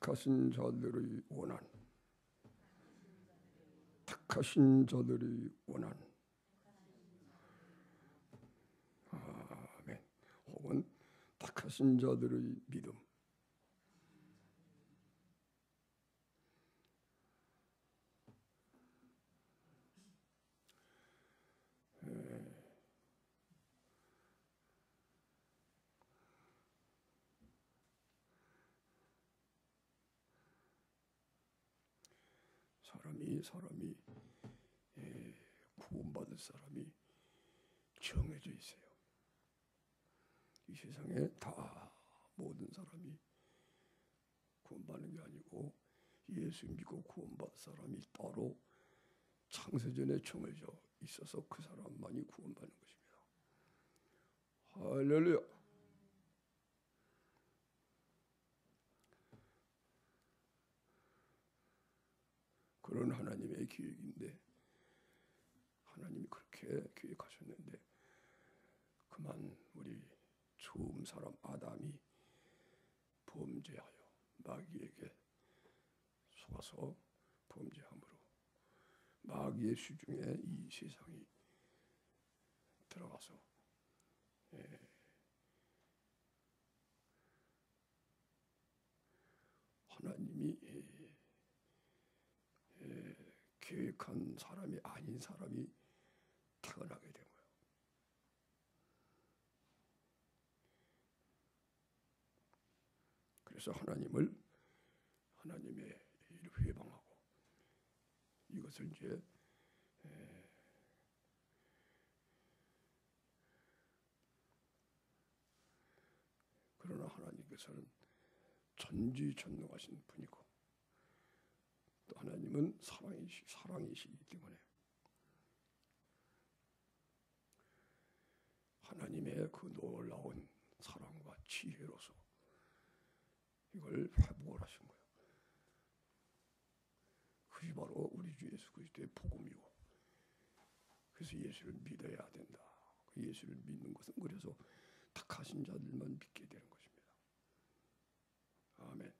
택하신 자들의 원한, 택하신 자들의 원한. 아멘. 혹은 택하신 자들의 믿음. 사람이 구원받을 사람이 정해져 있어요. 이 세상에 다 모든 사람이 구원받는 게 아니고 예수 믿고 구원받을 사람이 따로 창세전에 정해져 있어서 그 사람만이 구원받는 것입니다. 할렐루야. 그런 하나님의 계획인데 하나님이 그렇게 계획하셨는데 그만 우리 처음 사람 아담이 범죄하여 마귀에게 속아서 범죄함으로 마귀의 수중에 이 세상이 들어가서 하나님이 계획한 사람이 아닌 사람이 태어나게 된 거예요. 그래서 하나님의 일을 회방하고 이것을 이제 그러나 하나님께서는 전지전능하신 분이고 또 하나님은 사랑이시기 때문에 하나님의 그 놀라운 사랑과 지혜로서 이걸 회복을 하신 거예요. 그것이 바로 우리 주 예수 그리스도의 복음이고 그래서 예수를 믿어야 된다. 그 예수를 믿는 것은 그래서 택하신 자들만 믿게 되는 것입니다. 아멘.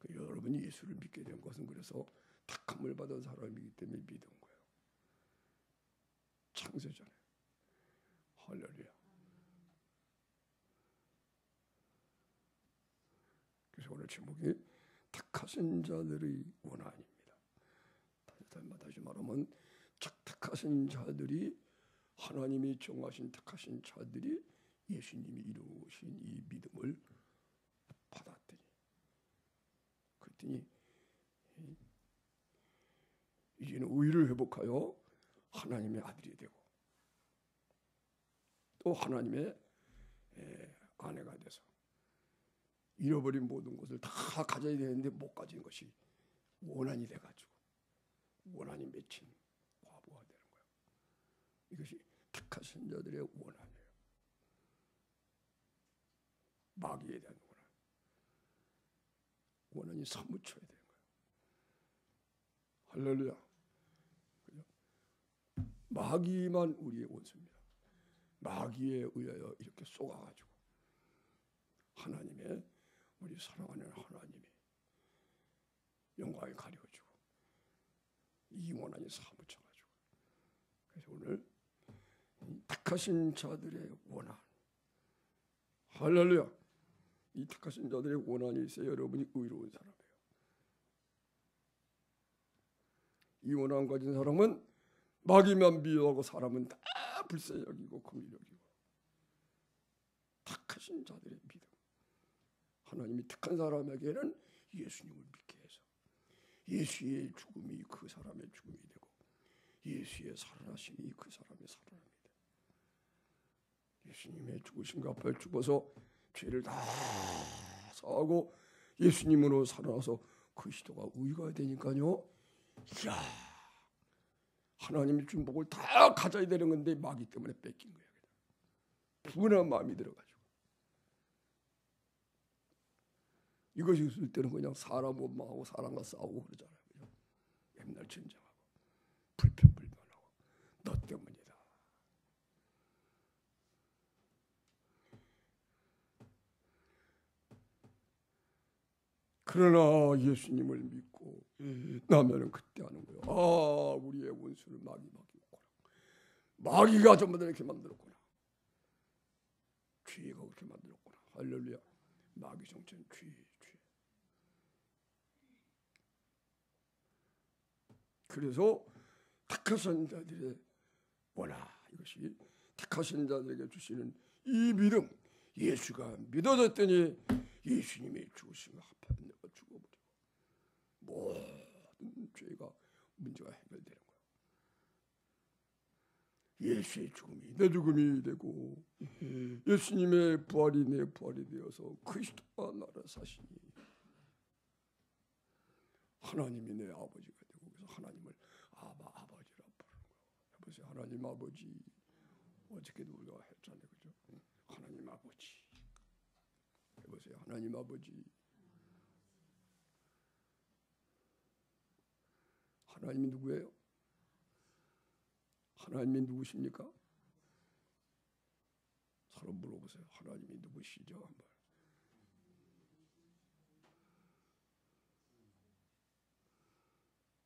여러분이 예수를 믿게 된 것은 그래서 택함을 받은 사람이기 때문에 믿은 거예요. 창세전에. 할렐루야. 그래서 오늘 제목이 택하신 자들의 원한입니다. 다시 말하면 택하신 자들이 하나님이 정하신 택하신 자들이 예수님이 이루신 이 믿음을 받았더니 그랬더니 이제는 의를 회복하여 하나님의 아들이 되고 또 하나님의 아내가 돼서 잃어버린 모든 것을 다 가져야 되는데 못 가진 것이 원한이 돼가지고 원한이 맺힌 과부가 되는 거예요. 이것이 택하신 자들의 원한이에요. 마귀에 대한 원한. 원한이 사무쳐야 되는 거예요. 할렐루야. 마귀만 우리의 원수입니다. 마귀에 의하여 이렇게 쏘아가지고 하나님의 우리 사랑하는 하나님이 영광을 가려주고 이 원한이 사무쳐가지고 그래서 오늘 택하신 자들의 원한 할렐루야. 이 택하신 자들의 원한이 있어야 여러분이 의로운 사람이에요. 이 원한 가진 사람은 마귀만 미워하고 사람은 다 불쌍히 여기고 긍휼히 여기고 택하신 자들의 믿음. 하나님이 택한 사람에게는 예수님을 믿게 해서 예수의 죽음이 그 사람의 죽음이 되고 예수의 살아나심이 그 사람의 살아남이 되고 예수님의 죽으심과 앞에 죽어서 죄를 다 사하고 예수님으로 살아나서 그리스도가 의가 되니까요. 이야, 하나님이 준 복을 다 가져야 되는 건데 마귀 때문에 뺏긴 거예요. 분한 마음이 들어가지고 이것이 있을 때는 그냥 사람 원망하고 사람과 싸우고 그러잖아요. 그냥 맨날 전쟁하고 불평불만하고 너 때문이다. 그러나 예수님을 믿고 나면은 그때 하는 거예요. 아, 우리의 원수를 마귀였구나. 마귀가 전부 다 이렇게 만들었구나. 죄가 그렇게 만들었구나. 할렐루야. 마귀 정체는 죄. 그래서 택하신 자들의 뭐라 이것이 택하신 자들에게 주시는 이 믿음, 예수가 믿어졌더니 예수님의 죽으심을 합하여 내가 죽어버리고 모든 죄가 문제가 해결되는 거예요. 예수의 죽음이 내 죽음이 되고 예수님의 부활이 내 부활이 되어서 그리스도가 나를 사시니 하나님이 내 아버지가 되고 그래서 하나님을 아버지라 부르는 거예요. 해보세요. 하나님 아버지. 어저께도 우리가 했잖아요. 그죠? 하나님 아버지. 해보세요. 하나님 아버지. 하나님이 누구예요? 하나님이 누구십니까? 서로 물어보세요. 하나님이 누구시죠? 한번.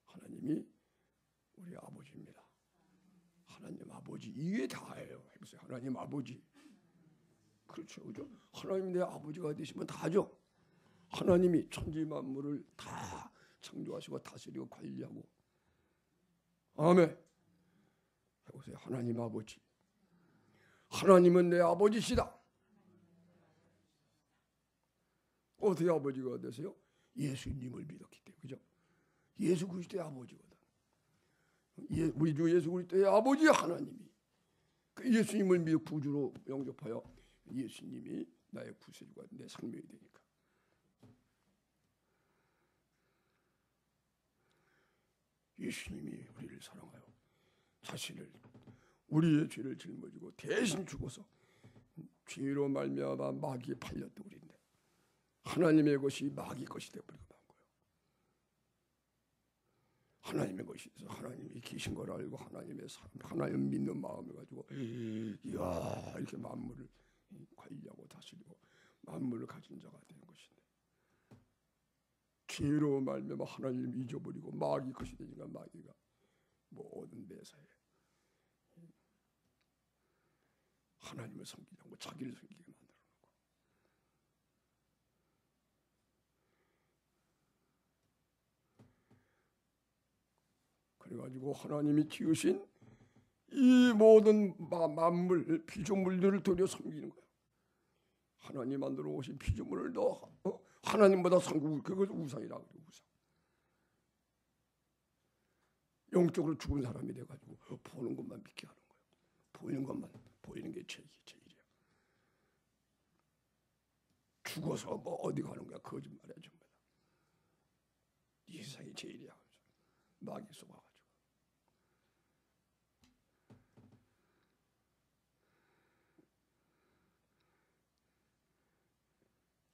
하나님이 우리 아버지입니다. 하나님 아버지 이게 다예요. 해보세요. 하나님 아버지. 그렇죠, 그죠? 하나님이 내 아버지가 되시면 다죠. 하나님이 천지 만물을 다 창조하시고 다스리고 관리하고. 아멘. 해보세요. 하나님 아버지. 하나님은 내 아버지시다. 어떻게 아버지가 되세요? 예수님을 믿었기 때문에. 그죠? 예수 그리스도의 아버지거든. 우리 주 예수 그리스도의 아버지 하나님이 그 예수님을 믿어 구주로 영접하여 예수님이 나의 구세주가 내 생명이 되니까. 예수님이 우리를 사랑하여 자신을 우리의 죄를 짊어지고 대신 죽어서 죄로 말미암아 마귀에 팔렸던 우리인데 하나님의 것이 마귀 것이 되어버리고 만 거예요. 하나님의 것이 있어 하나님이 계신 걸 알고 하나님 믿는 마음을 가지고 이야 이렇게 만물을 관리하고 다스리고 만물을 가진 자가 되는 것인데 죄로 말미암아 하나님을 잊어버리고 마귀 것이 되니까 마귀가 모든 매사에 하나님을 섬기지 않고 자기를 섬기게 만들어 놓고 그래가지고 하나님이 지으신 이 모든 만물 피조물들을 도려 섬기는 거예요. 하나님 만들어 오신 피조물을 더 하나님보다 상국 그것을 우상이라고 그래요. 우상. 영적으로 죽은 사람이 돼가지고 보는 것만 믿게 하는 거예요. 보이는 것만 보이는 게 제일이야. 죽어서 뭐 어디 가는 거야? 거짓말이야 전부 다. 이 세상이 제일이야. 마귀 속아가지고.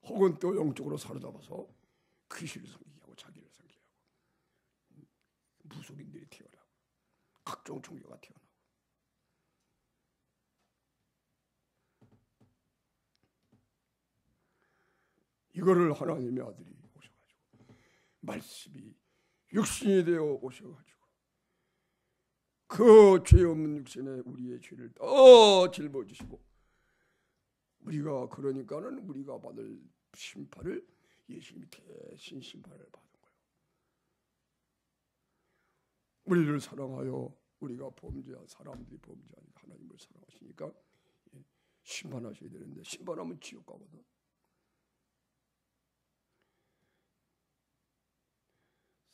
혹은 또 영적으로 사로잡아서 귀신을 섬기게 하고 자기를 섬기게 하고 무속인들이 태어나고 각종 종교가 태어나고 이거를 하나님의 아들이 오셔가지고 말씀이 육신이 되어 오셔가지고 그 죄 없는 육신에 우리의 죄를 더 짊어지시고 우리가 그러니까는 우리가 받을 심판을 예수님이 대신 심판을 받은 거예요. 우리를 사랑하여 우리가 범죄한 사람들이 범죄하니까 하나님을 사랑하시니까 심판하셔야 되는데 심판하면 지옥 가거든.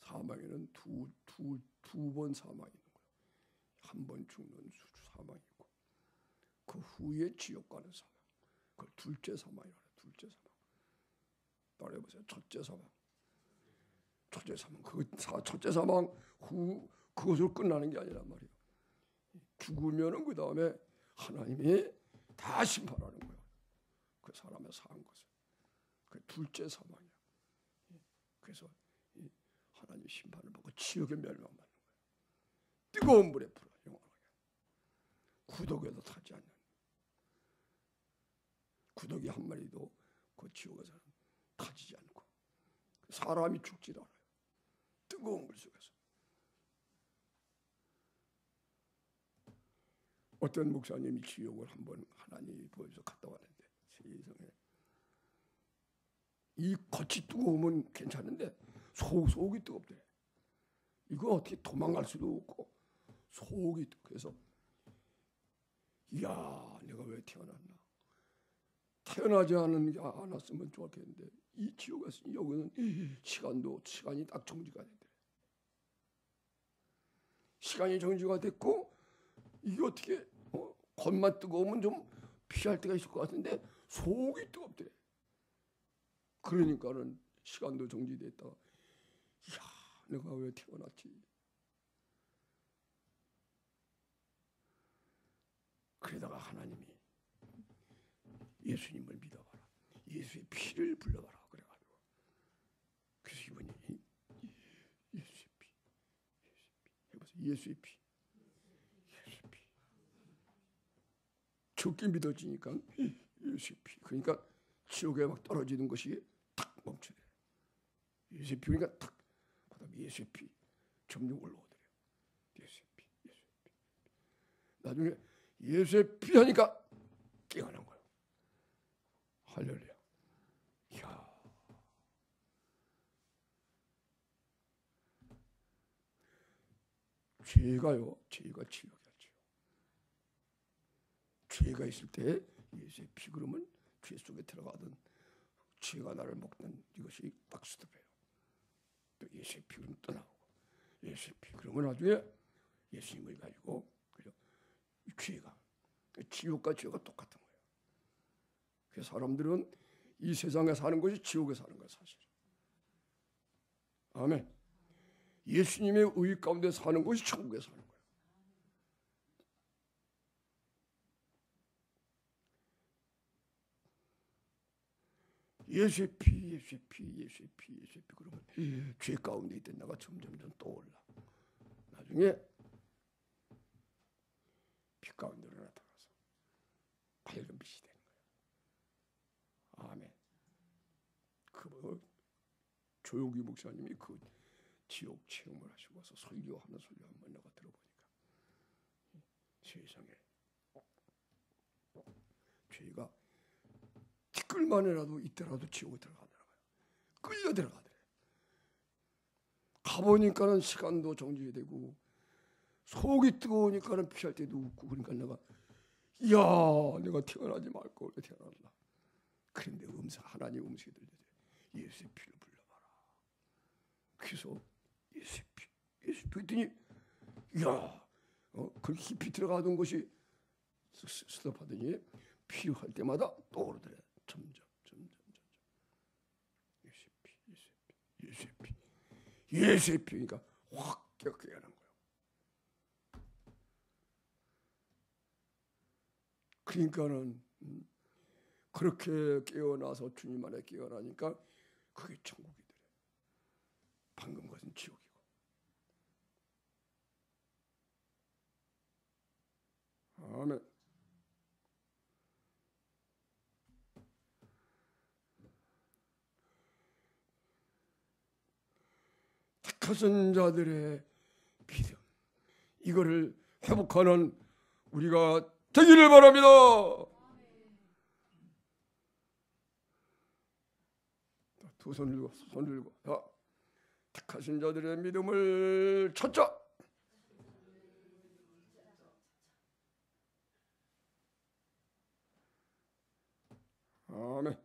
사망에는 두 번 사망이 있는 거예요. 한 번 죽는 사망이 있고 그 후에 지옥 가는 사망. 그걸 둘째 사망이라고 해요. 둘째 사망. 따라해보세요. 첫째 사망. 첫째 사망. 첫째 사망 후 그것으로 끝나는 게 아니란 말이에요. 죽으면은 그 다음에 하나님이 다 심판하는 거예요. 그 사람의 사한 것을. 그 둘째 사망이야. 그래서 하나님 심판을 받고 지옥에 멸망받는 거예요. 뜨거운 물에 불어 영원하게. 구더기에도 타지 않는. 구더기 한 마리도 그 지옥에서는 타지지 않고 사람이 죽질 않아요. 뜨거운 물 속에서. 어떤 목사님이 지옥을 한번 하나님이 보여서 갔다 왔는데, 세상에 이 겉이 뜨거우면 괜찮은데 속이 뜨겁대. 이거 어떻게 도망갈 수도 없고 속이 그래서 이야, 내가 왜 태어났나? 태어나지 않았으면 좋았겠는데 이 지옥에서 여기는 시간이 딱 정지가 된대. 시간이 정지가 됐고 이게 어떻게 겉만 뜨거우면 좀 피할 때가 있을 것 같은데 속이 뜨겁대. 그러니까는 시간도 정지됐다가 이야, 내가 왜 태어났지? 그러다가 하나님이 예수님을 믿어봐라, 예수의 피를 불러봐라 그래가지고, 그래서 이분이 예수의 피 해보세요. 예수의 피, 예수의 피. 적게 믿어지니까 예수의 피. 그러니까 지옥에 막 떨어지는 것이 탁 멈추래. 예수의 피. 그러니까 탁 그다음에 예수의 피 점점 올라오더래요. 예수의 피, 예수의 피. 나중에 예수의 피 하니까 깨어난 거예요. 할렐루야. 이야. 죄가 지옥이었죠. 죄가 있을 때 예수의 피 그러면 죄 속에 들어가던 죄가 나를 먹던 이것이 딱 스톱해요. 또 예수의 피 그러면 떠나오고, 예수의 피 그러면 나중에 예수님을 가지고 그죠? 죄가 지옥과 죄가 똑같은 거예요. 그래서 사람들은 이 세상에 사는 것이 지옥에 사는 거예요, 사실. 아멘. 예수님의 의 가운데 사는 것이 천국에 사는 거예요. 예수의 피, 예수의 피, 예수의 피, 예수의 피 그러면 죄 가운데 있던 내가 점점점 떠올라. 나중에 피 가운데로 나타나서 밝은 빛이 되는 거예요. 아멘. 조용기 목사님이 그 지옥 체험을 하시고 와서 설교하는 설교 한번 내가 들어보니까 세상에 죄가 티끌만이라도 있더라도 지옥에 들어가더라고요. 끌려 들어가더래. 가보니까는 시간도 정지되고 속이 뜨거우니까는 피할 때도 웃고, 그러니까 내가 이야, 내가 태어나지 말걸 왜 태어났나. 그런데 하나님 음성이 들려요. 예수의 피를 불러봐라. 그래서 예수의 피 했더니 이야, 그렇게 깊이 들어가던 것이 스톱하더니 피할 때마다 떠오르더래. 점점. 예수의 피, 예수의 피. 예수의 피니까 확 깨어난 거예요. 그러니까는 그렇게 깨어나서 주님 안에 깨어나니까 그게 천국이 되래. 방금 것은 지옥이고. 아멘. 택하신 자들의 믿음, 이거를 회복하는 우리가 되기를 바랍니다. 두 손 들고 자, 택하신 자들의 믿음을 찾자. 아멘.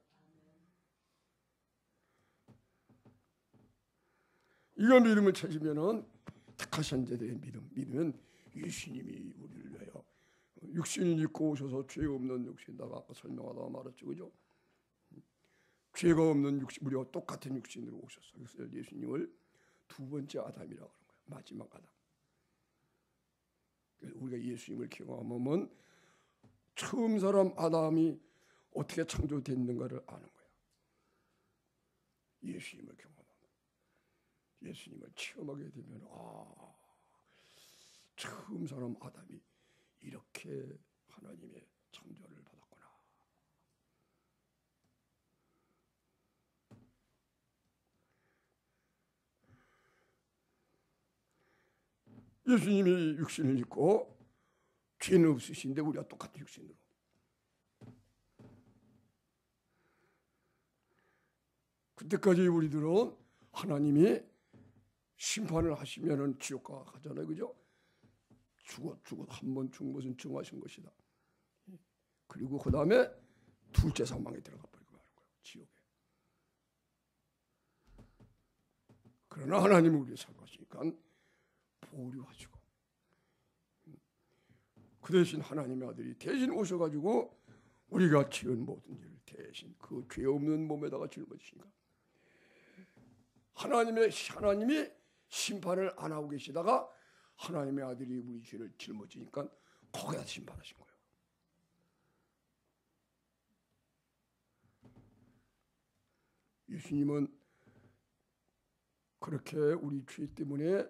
이거 믿음을 찾으면은 택하신 자들의 믿음은 예수님이 우리를 위하여 육신을 입고 오셔서 죄 없는 육신, 내가 아까 설명하다가 말했죠, 그죠? 죄가 없는 육신, 우리와 똑같은 육신으로 오셨어요. 그래서 예수님을 두 번째 아담이라고 하는 거예요. 마지막 아담. 우리가 예수님을 경험하면 처음 사람 아담이 어떻게 창조됐는가를 아는 거예요. 예수님을 경험하면, 예수님을 체험하게 되면 처음 사람 아담이 이렇게 하나님의 창조를 받았구나. 예수님이 육신을 입고 죄는 없으신데 우리가 똑같은 육신으로. 그때까지 우리들은 하나님이 심판을 하시면은 지옥가 가잖아요, 그죠? 죽어 한 번 죽은 것은 정하신 것이다. 그리고 그 다음에 둘째 사망에 들어가 버리고 마는 거예요, 지옥에. 그러나 하나님은 우리를 사랑하시니까 보류하시고, 그 대신 하나님의 아들이 대신 오셔가지고 우리가 지은 모든 죄를 대신 그 죄 없는 몸에다가 짊어지시니까 하나님이 심판을 안 하고 계시다가 하나님의 아들이 우리 죄를 짊어지니까 거기다 심판하신 거예요. 예수님은 그렇게 우리 죄 때문에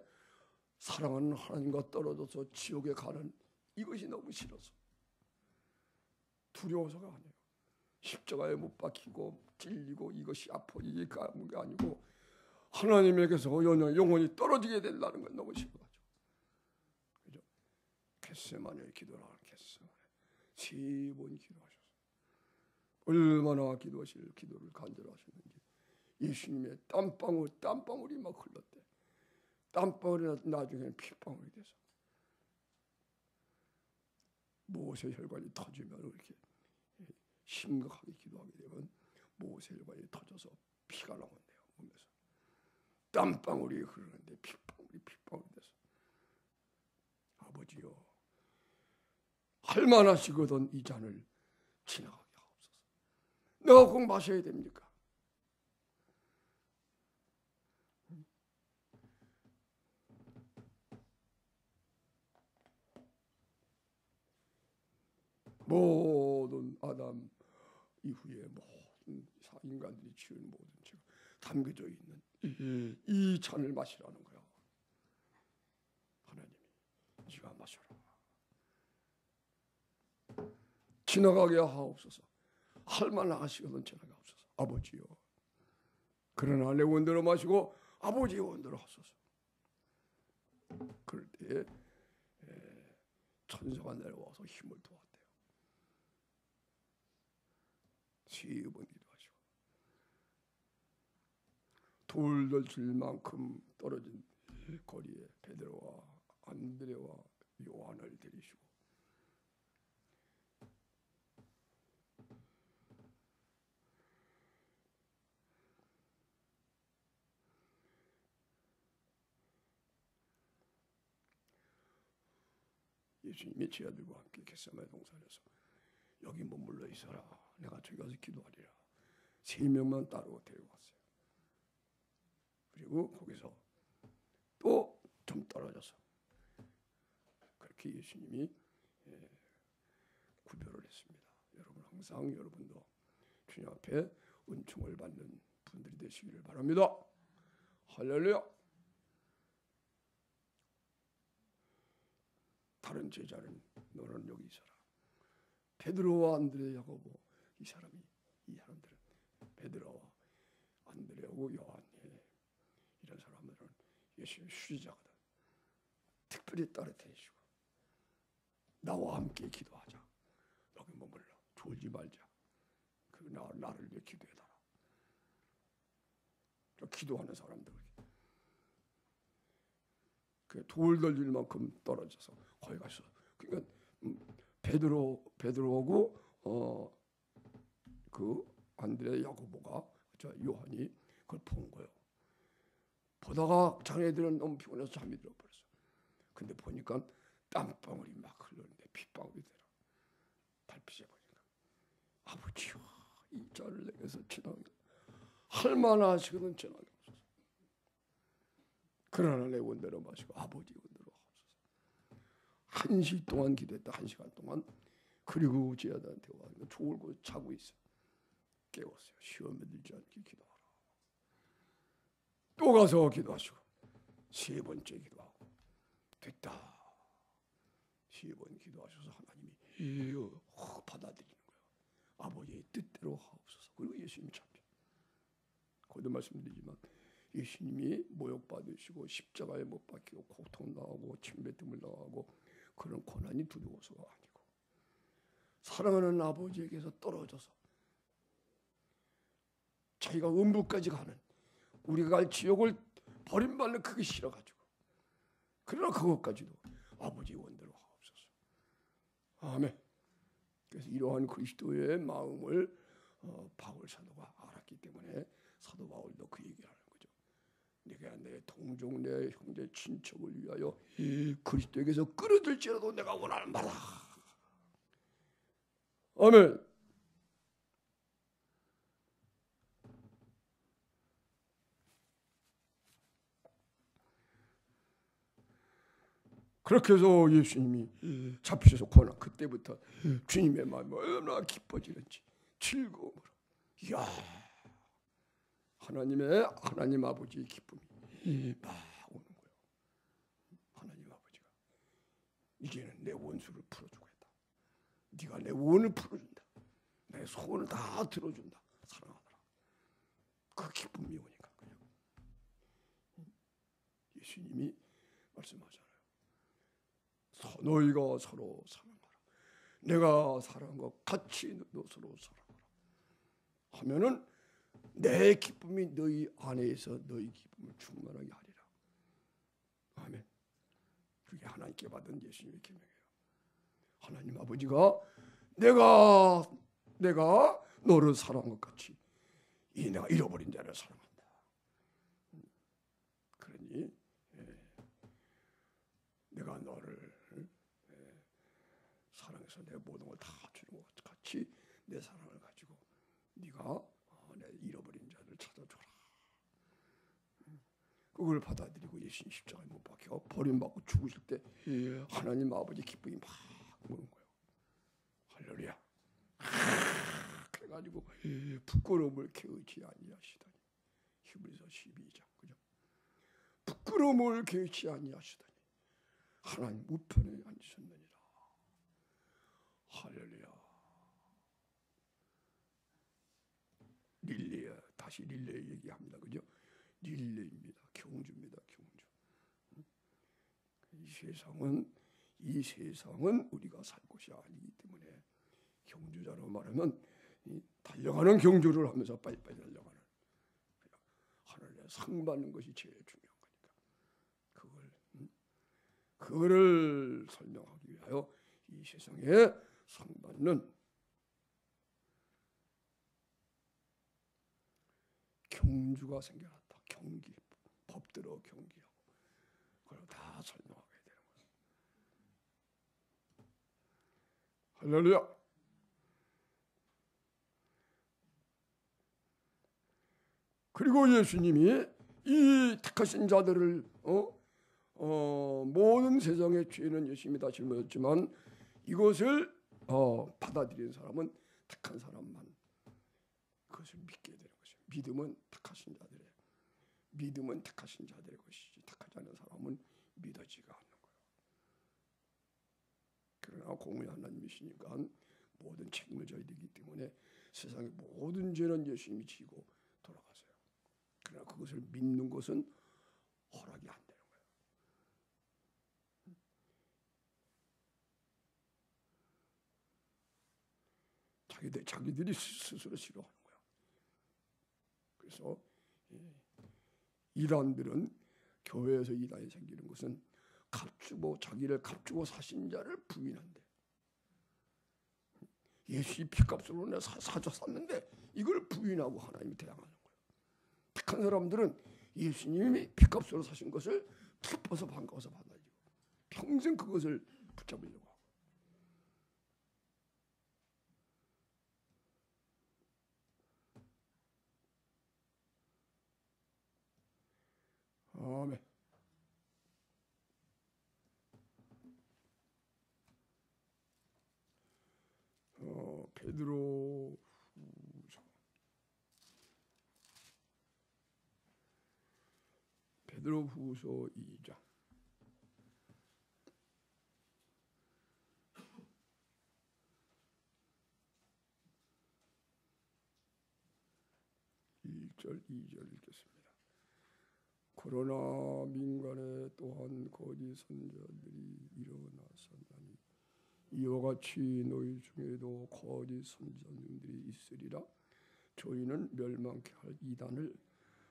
사랑하는 하나님과 떨어져서 지옥에 가는 이것이 너무 싫어서, 두려워서가 아니에요. 십자가에 못 박히고 찔리고 이것이 아프고 이게 가는 게 아니고 하나님에게서 영원히 떨어지게 된다는 건 너무 싫어가지고, 그죠? 겟세마네 기도를 하는 겟세마네 3번 기도하셨어요. 얼마나 기도를 간절히 하셨는지. 예수님의 땀방울이 막 흘렀대. 땀방울이 나중에는 핏방울이 돼서 모세 혈관이 터지면 이렇게 심각하게 기도하게 되면 모세 혈관이 터져서 피가 나온대요, 몸에서. 땀방울이 흐르는데 핏방울이 돼서 아버지요, 할만하시거든 이 잔을 지나가게 하옵소서. 내가 꼭 마셔야 됩니까? 모든 아담 이후에 모든 인간들이 지은 모든 죄가 담겨져 있는 이 잔을 마시라는 거야. 하나님이 네가 마셔라. 지나가게 하옵소서. 할만하시거든 지나가게 하옵소서. 아버지요. 그러나 내 원대로 마시고 아버지의 원대로 하소서. 그럴 때에 천사가 내려와서 힘을 도왔대요. 3번 기도하시고, 돌 질 만큼 떨어진 거리에 베드로와 안드레와 요한을 데리시고 예수님이 제자들과 함께 겟세마네 동산에서 여기 머물러 있어라. 내가 저기 가서 기도하리라. 3명만 따로 데려왔어요. 그리고 거기서 또 좀 떨어져서 그렇게 예수님이 구별을 했습니다. 여러분 항상 여러분도 주님 앞에 은총을 받는 분들이 되시기를 바랍니다. 할렐루야. 다른 제자는 너는 여기 있어라. 베드로와 안드레 야고보 이 사람들은 베드로와 안드레하고 요한 이런 사람들은 예수의 수제자거든. 특별히 따뜻해지고 나와 함께 기도하자. 여기 머물러 졸지 말자. 그 나를 위해 기도해달라. 기도하는 사람들 그 돌 던질 만큼 떨어져서 거기 가서 그러니까 베드로하고 그 안드레 야고보가 저 요한이 그걸 본 거예요. 보다가 자네들은 너무 피곤해서 잠이 들어버렸어. 근데 보니까 땀방울이 막 흘렀는데 핏방울이 되라. 달빛에 보니까 아버지요, 이 잔을 내게서 지나게 할만하시거든 지나게 하소서. 그러나 내 원대로 마시고 아버지 원대로 하소서. 1시 동안 기도했다. 1시간 동안. 그리고 제자들한테 와 좋을 곳에 자고 있어. 깨웠어요. 시험에 들지 않게 기도하라. 또 가서 기도하시고 3번째 기도하고 됐다. 3번 기도하셔서 하나님이 받아들이는 거예요. 아버지의 뜻대로 하옵소서. 그리고 예수님이 참죠. 거듭 말씀드리지만 예수님이 모욕받으시고 십자가에 못 박히고 고통당하고 침뱉음을 당하고 그런 고난이 두려워서가 아니고 사랑하는 아버지에게서 떨어져서 자기가 음부까지 가는, 우리가 갈 지옥을 버림받는 그게 싫어가지고, 그러나 그것까지도 아버지 원대로 하옵소서. 아멘. 그래서 이러한 그리스도의 마음을 바울 사도가 알았기 때문에 사도 바울도 그 얘기를 하는 거죠. 내가 내 동족, 내 형제, 친척을 위하여 그리스도에게서 끌어들지라도 내가 원하는 바다. 아멘. 그렇게 해서 예수님이 잡히셔서 고난, 그때부터 주님의 마음이 얼마나 기뻐지는지 즐거움으로, 이야, 하나님 아버지의 기쁨이 막 오는 거예요. 하나님 아버지가 이제는 내 원수를 풀어주겠다. 네가 내 원을 풀어준다. 내 소원을 다 들어준다. 사랑하더라. 그 기쁨이 오니까 그냥 예수님이 말씀하잖아요. 너희가 서로 사랑하라. 내가 사랑한 것 같이 너 서로 사랑하라. 하면은 내 기쁨이 너희 안에서 너희 기쁨을 충만하게 하리라. 아멘. 그게 하나님께 받은 예수님의 계명이에요. 하나님 아버지가 내가 너를 사랑한 것 같이 이 내가 잃어버린 자를 사랑한다. 그러니 내가 너를 사랑해서 내 모든 걸 다 주는 것 같이 내 사랑을 가지고 네가 내 잃어버린 자를 찾아줘라. 그걸 받아들이고 예수님 십자가에 못 박혀 버림받고 죽으실 때 하나님 아버지 기쁨이 막 오는 거예요. 할렐루야. 그래가지고 부끄러움을 개의치 아니하시더니, 히브리서 12장, 그죠? 부끄러움을 개의치 아니하시더니 하나님 우편에 앉으셨느니라. 할렐루야. 릴레야, 다시 릴레 얘기합니다, 그죠? 릴레입니다. 경주입니다, 경주. 이 세상은 우리가 살 곳이 아니기 때문에 경주자로 말하면 달려가는 경주를 하면서 빨리빨리 달려가는, 하늘에 상 받는 것이 제일 중요한 거니까 그거를 설명하기 위하여 이 세상에 상 받는 경주가 생겨났다. 경기, 법대로 경기하고 그걸 다 설명하게 되는 거예요. 할렐루야. 그리고 예수님이 이 택하신 자들을 모든 세상의 죄는 예수님이 다 짊어졌지만 이것을 받아들이는 사람은 택한 사람만 그것을 믿게 되는 것이죠. 믿음은 택하신 자들의, 믿음은 택하신 자들의 것이지 택하지 않은 사람은 믿어지가 않는 거예요. 그러나 공의 하나님이시니까 모든 책임을 져야 되기 때문에 세상의 모든 죄는 예수님이 지고 돌아가세요. 그러나 그것을 믿는 것은 허락이 안 되는 거예요. 자기들이 스스로 싫어하는 거야. 그래서 이단들은, 교회에서 이단이 생기는 것은 자기를 값주고 사신 자를 부인한대. 예수의 피값으로 내가 샀는데 이걸 부인하고 하나님이 대항하는 거예요. 택한 사람들은 예수님이 피값으로 사신 것을 기뻐서 반가워서 받아들이고 평생 그것을 붙잡으려고 하고. 아멘. 베드로후서 2장. (1절) (2절) 읽겠습니다. 그러나 민간에 또한 거짓 선자들이 일어나서나니 이와 같이 너희 중에도 거짓 선자들이 있으리라. 저희는 멸망케 할 이단을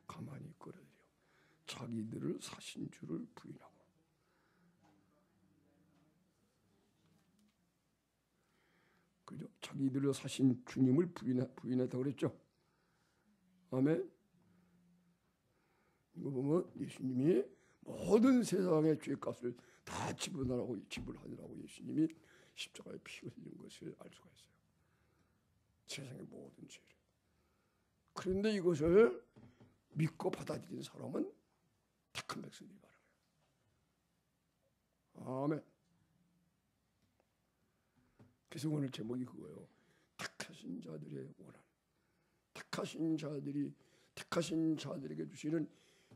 가만히 끌어들여 자기들을 사신 줄을 부인하고. 그죠? 자기들을 사신 주님을 부인했다고 그랬죠. 아멘. 이거 보면 예수님이 모든 세상의 죄값을 다 지불하라고 예수님이 십자가에 피 흘린 것을 알 수가 있어요. 세상의 모든 죄를. 그런데 이것을 믿고 받아들인 사람은 택한 백성들이 바라요. 아멘. 그래서 오늘 제목이 그거예요. 택하신 자들의 원한. 택하신 자들에게 주시는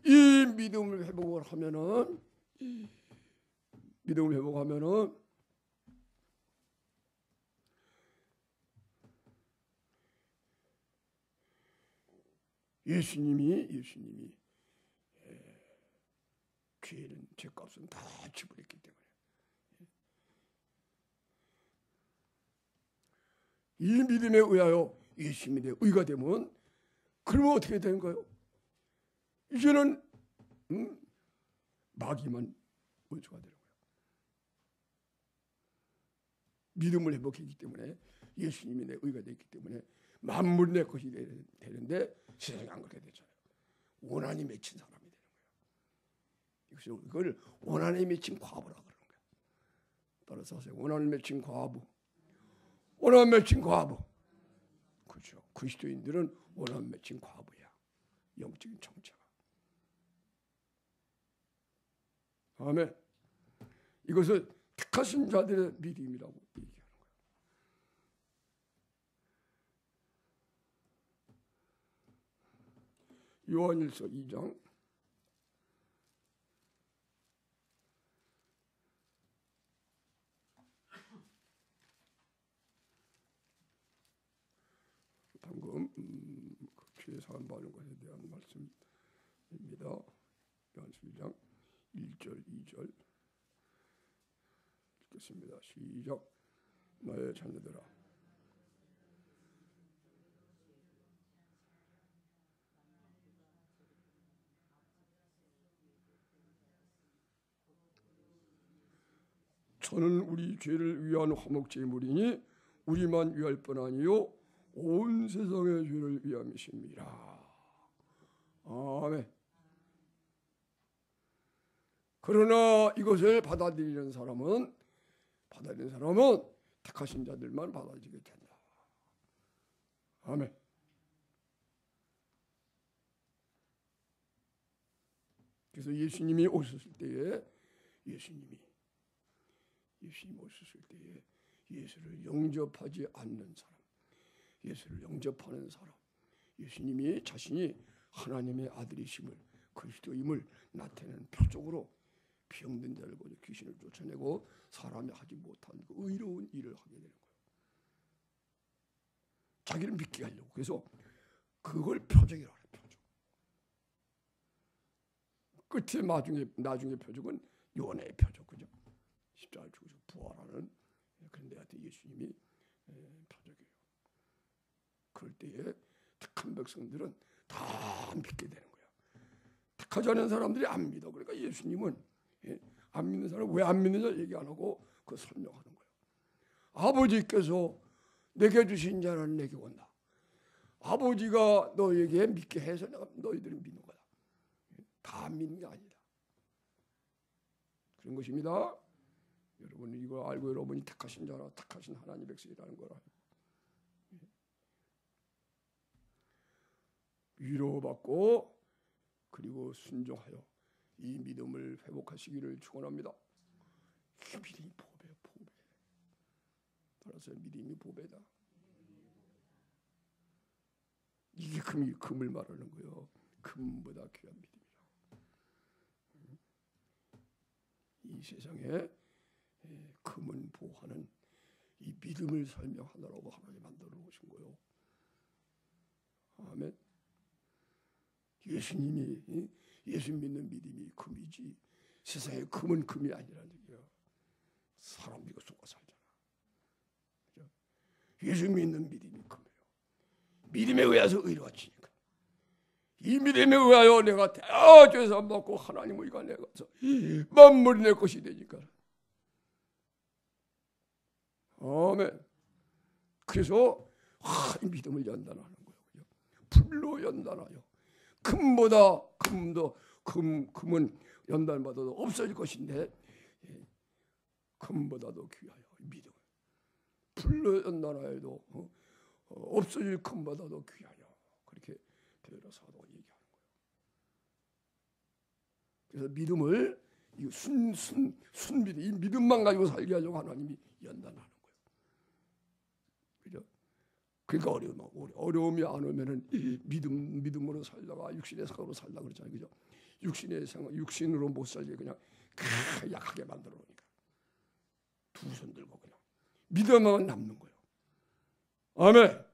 이 믿음을 회복하면은 예수님이 죄값은 다 지불했기 때문에 이 믿음에 의하여 예수님이 내 의가 되면 그러면 어떻게 되는 거예요? 이제는 마귀만 원수가 되는 거예요. 믿음을 회복했기 때문에 예수님이 내 의가 됐기 때문에 만물이 내 것이 되는데 세상이 안 그렇게 되잖아요. 원한이 맺힌 사람이 되는 거예요. 이걸 원한에 맺힌 과부라고 그러는 거예요. 따라서 하세요. 원한을 맺힌 과부. 그렇죠. 그리스도인들은 원한 맺힌 과부야. 영적인 정체가. 아멘. 이것을 택하신 자들의 믿음이라고 얘기하는 거예요. 요한일서 2장 방금 죄 사함 받는 것에 대한 말씀입니다. 요한일서 2장 1절 2절 읽겠습니다. 시작. 나의 자녀들아 저는 우리 죄를 위한 화목제물이니 우리만 위할 뿐 아니요 온 세상의 죄를 위함이십니다. 아멘. 그러나 이것을 받아들이는 사람은 택하신 자들만 받아들이게 된다. 아멘. 그래서 예수님이 오셨을 때에 예수를 영접하지 않는 사람, 예수를 영접하는 사람, 예수님이 자신이 하나님의 아들이심을 그리스도임을 나타내는 표적으로 병든 자를 고쳐 귀신을 쫓아내고 사람이 하지 못한 그 의로운 일을 하게 되는 거예요. 자기를 믿게 하려고. 그래서 그걸 표적이라고 해요. 표적. 끝에 나중에 표적은 요한의 표적, 그죠? 십자가를 죽으셔 부활하는. 그런데 하여튼 예수님이 표적이에요. 그럴 때에 택한 백성들은 다 믿게 되는 거예요. 택하지 않은 사람들이 안 믿어. 그러니까 예수님은 안 믿는 사람 왜 안 믿느냐 얘기 안 하고 그 설명하는 거예요. 아버지께서 내게 주신 자는 내게 온다. 아버지가 너에게 믿게 해서 내가 너희들을 믿는 거다. 다 믿는 게 아니다. 그런 것입니다. 여러분 이거 알고 여러분이 택하신 자라 택하신 하나님 백성이라는 걸 알고 위로받고 그리고 순종하여 이 믿음을 회복하시기를 축원합니다. 이 믿음이 보배예요, 보배. 따라서 믿음이 보배다. 이게 금을 말하는 거예요. 금보다 귀한 믿음이라고. 이 세상에 금은 보호하는 이 믿음을 설명하느라고 하나님 만들어 놓으신 거예요. 아멘. 예수님이 예수 믿는 믿음이 금이지 세상의 금은 금이 아니라는 얘기야. 사람 믿고 속아 살잖아. 그죠? 예수 믿는 믿음이 금이에요. 믿음에 의해서 의로워지니까. 이 믿음에 의하여 내가 다 죄사 받고 하나님의 의가 내가서 만물이 내 것이 되니까. 아멘. 그래서 이 믿음을 연단하는 거예요. 불로 연단하여 금은 연단받아도 없어질 것인데 금보다도 귀하여 믿음. 불로 연단하여도 없어질 금보다도 귀하여. 그렇게 베드로 사도가 얘기하는 거예요. 그래서 믿음을 순비례 이 믿음만 가지고 살게 하려고 하나님이 연단하는 거예요. 그죠? 그러니까 어려움이 안 오면은 믿음으로 살다가 육신의 생각으로 살다 그러잖아요. 그죠? 육신의 생각, 육신으로 못 살게 그냥 약하게 만들어 놓으니까 두 손 들고 그냥 믿음만 남는 거예요. 아멘.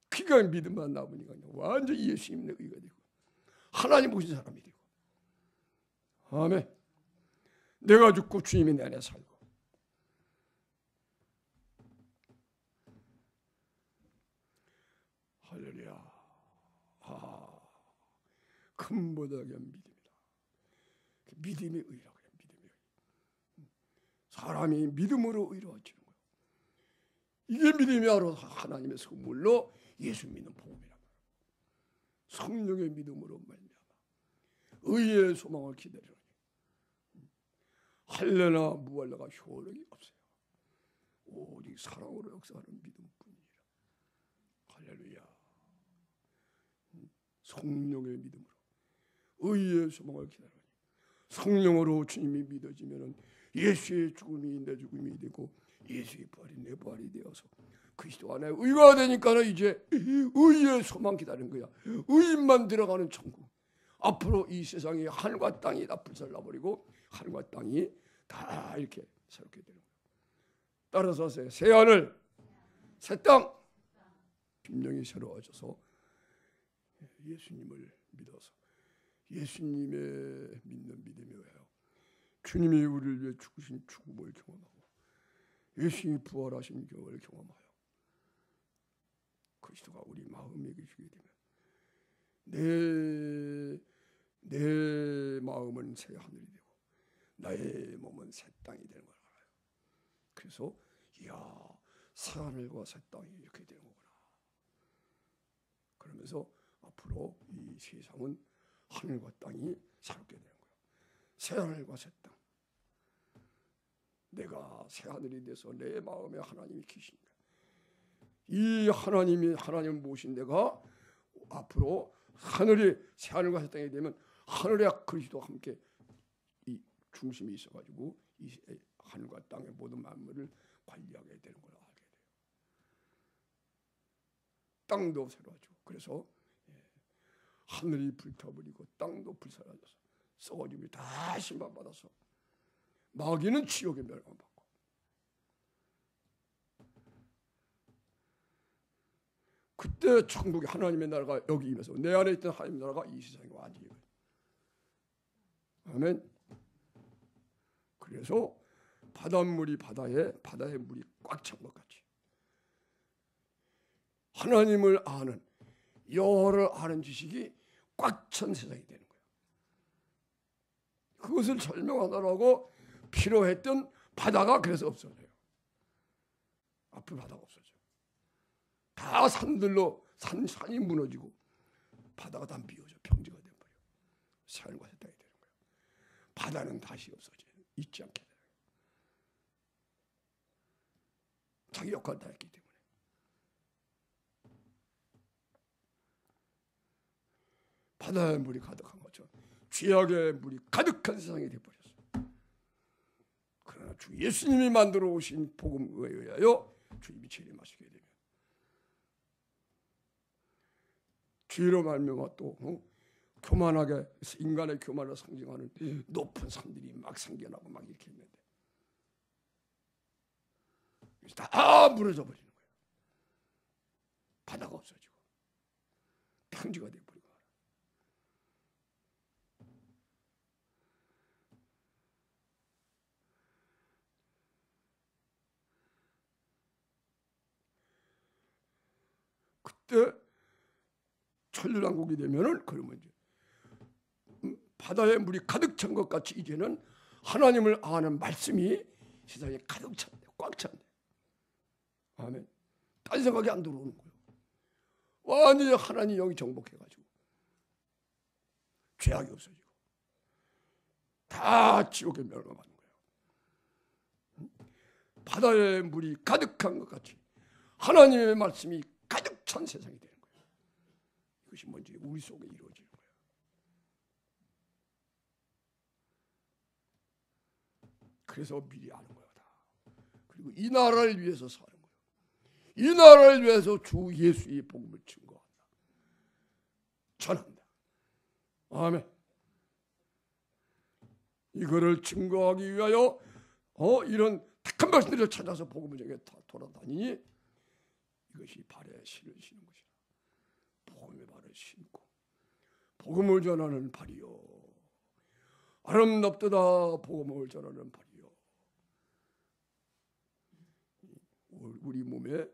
그가 믿음만 남으니까 완전히 예수님의 의가 되고 하나님 보신 사람이 되고. 아멘. 내가 죽고 주님이 내 안에 살고. 할렐루야. 금보다 귀한 믿음이다. 믿음의 의라고 해요. 믿음의 의. 사람이 믿음으로 의로워지는 거예요. 이게 믿음이 바로 하나님의 선물로 예수 믿는 복음이란 말이에요. 성령의 믿음으로 말미암아 의의 소망을 기다리노니 할례나 무할례가 효력이 없어요. 오직 사랑으로 역사하는 믿음뿐이라. 할렐루야. 성령의 믿음으로 의의 소망을 기다리노니 성령으로 주님이 믿어지면은 예수의 죽음이 내 죽음이 되고 예수의 부활이 내 부활이 되어서 그리스도 안에 의가 되니까 이제 의의 소망 기다리는 거야. 의만 들어가는 천국. 앞으로 이 세상에 하늘과 땅이 다 불살라버리고 하늘과 땅이 다 이렇게 새롭게 되는 거야. 따라서 새 하늘 새 땅 심령이 새로워져서 예수님을 믿어서 예수님의 믿는 믿음에 의하여 주님이 우리를 위해 죽으신 죽음을 경험하고 예수님이 부활하신 경험을 경험하여 그리스도가 우리 마음에 계시게 되면 내 마음은 새 하늘이 되고 나의 몸은 새 땅이 되는 걸 알아요. 그래서 이야 새 하늘과 새 땅이 이렇게 되는 거구나. 그러면서 앞으로 이 세상은 하늘과 땅이 새롭게 되는 거예요. 새 하늘과 새 땅. 내가 새 하늘이 돼서 내 마음에 하나님이 계십니다. 이 하나님 모신 내가 앞으로 하늘이 새 하늘과 새 땅이 되면 하늘의 그리스도와 함께 이 중심이 있어가지고 이 하늘과 땅의 모든 만물을 관리하게 되는 걸 알게 돼요. 땅도 새로워지고 그래서 하늘이 불타버리고 땅도 불사라져서 썩어짐이 다 심판받아서 마귀는 지옥에 멸망받고 그때 천국의 하나님의 나라가 여기 임해서 내 안에 있던 하나님의 나라가 이 세상에 완전히 아멘. 그래서 바닷물이 바다의 물이 꽉 찬 것 같이 하나님을 아는 여호와를 아는 지식이 꽉 찬 세상이 되는 거예요. 그것을 설명하느라고 필요했던 바다가 그래서 없어져요. 앞으로 바다가 없어져. 다 산들로 산이 무너지고 바다가 다 비어져 평지가 돼버려. 산과 새 땅이 되는 거예요. 바다는 다시 없어져 있지 않게 돼요. 자기 역할을 다 했기 때문에. 바다의 물이 가득한 것처럼 죄악의 물이 가득한 세상이 되어버렸어요. 그러나 주 예수님이 만들어 오신 복음에 의하여 주님이 재림하시게 되면 죄로 말미암아 또 교만하게 인간의 교만을 상징하는 높은 산들이 막 생겨나고 막 이렇게 있는데 다 무너져 버리는 거예요. 바다가 없어지고 평지가 되어버리고 그때 천년왕국이 되면은 그러면 이제 바다에 물이 가득 찬 것 같이 이제는 하나님을 아는 말씀이 세상에 가득 찼네, 꽉 찼네. 아멘. 딴 생각이 안 들어오는 거예요. 완전히 하나님 영이 정복해가지고 죄악이 없어지고 다 지옥에 멸망하는 거예요. 바다에 물이 가득한 것 같이 하나님의 말씀이 가득 찬 세상이 되는 거예요. 이것이 뭔지 우리 속에 이루어지는 거예요. 그래서 미리 아는 거야 다. 그리고 이 나라를 위해서 사는 거예요. 이 나라를 위해서 주 예수의 복음을 증거한다. 전한다. 아멘. 이거를 증거하기 위하여 이런 택한 백성들을 찾아서 복음을 전해 돌아다니니 이것이 발에 실을 신는 것이다. 복음의 발을 신고 복음을 전하는 발이요. 아름답도다 복음을 전하는 발이요. 우리 몸에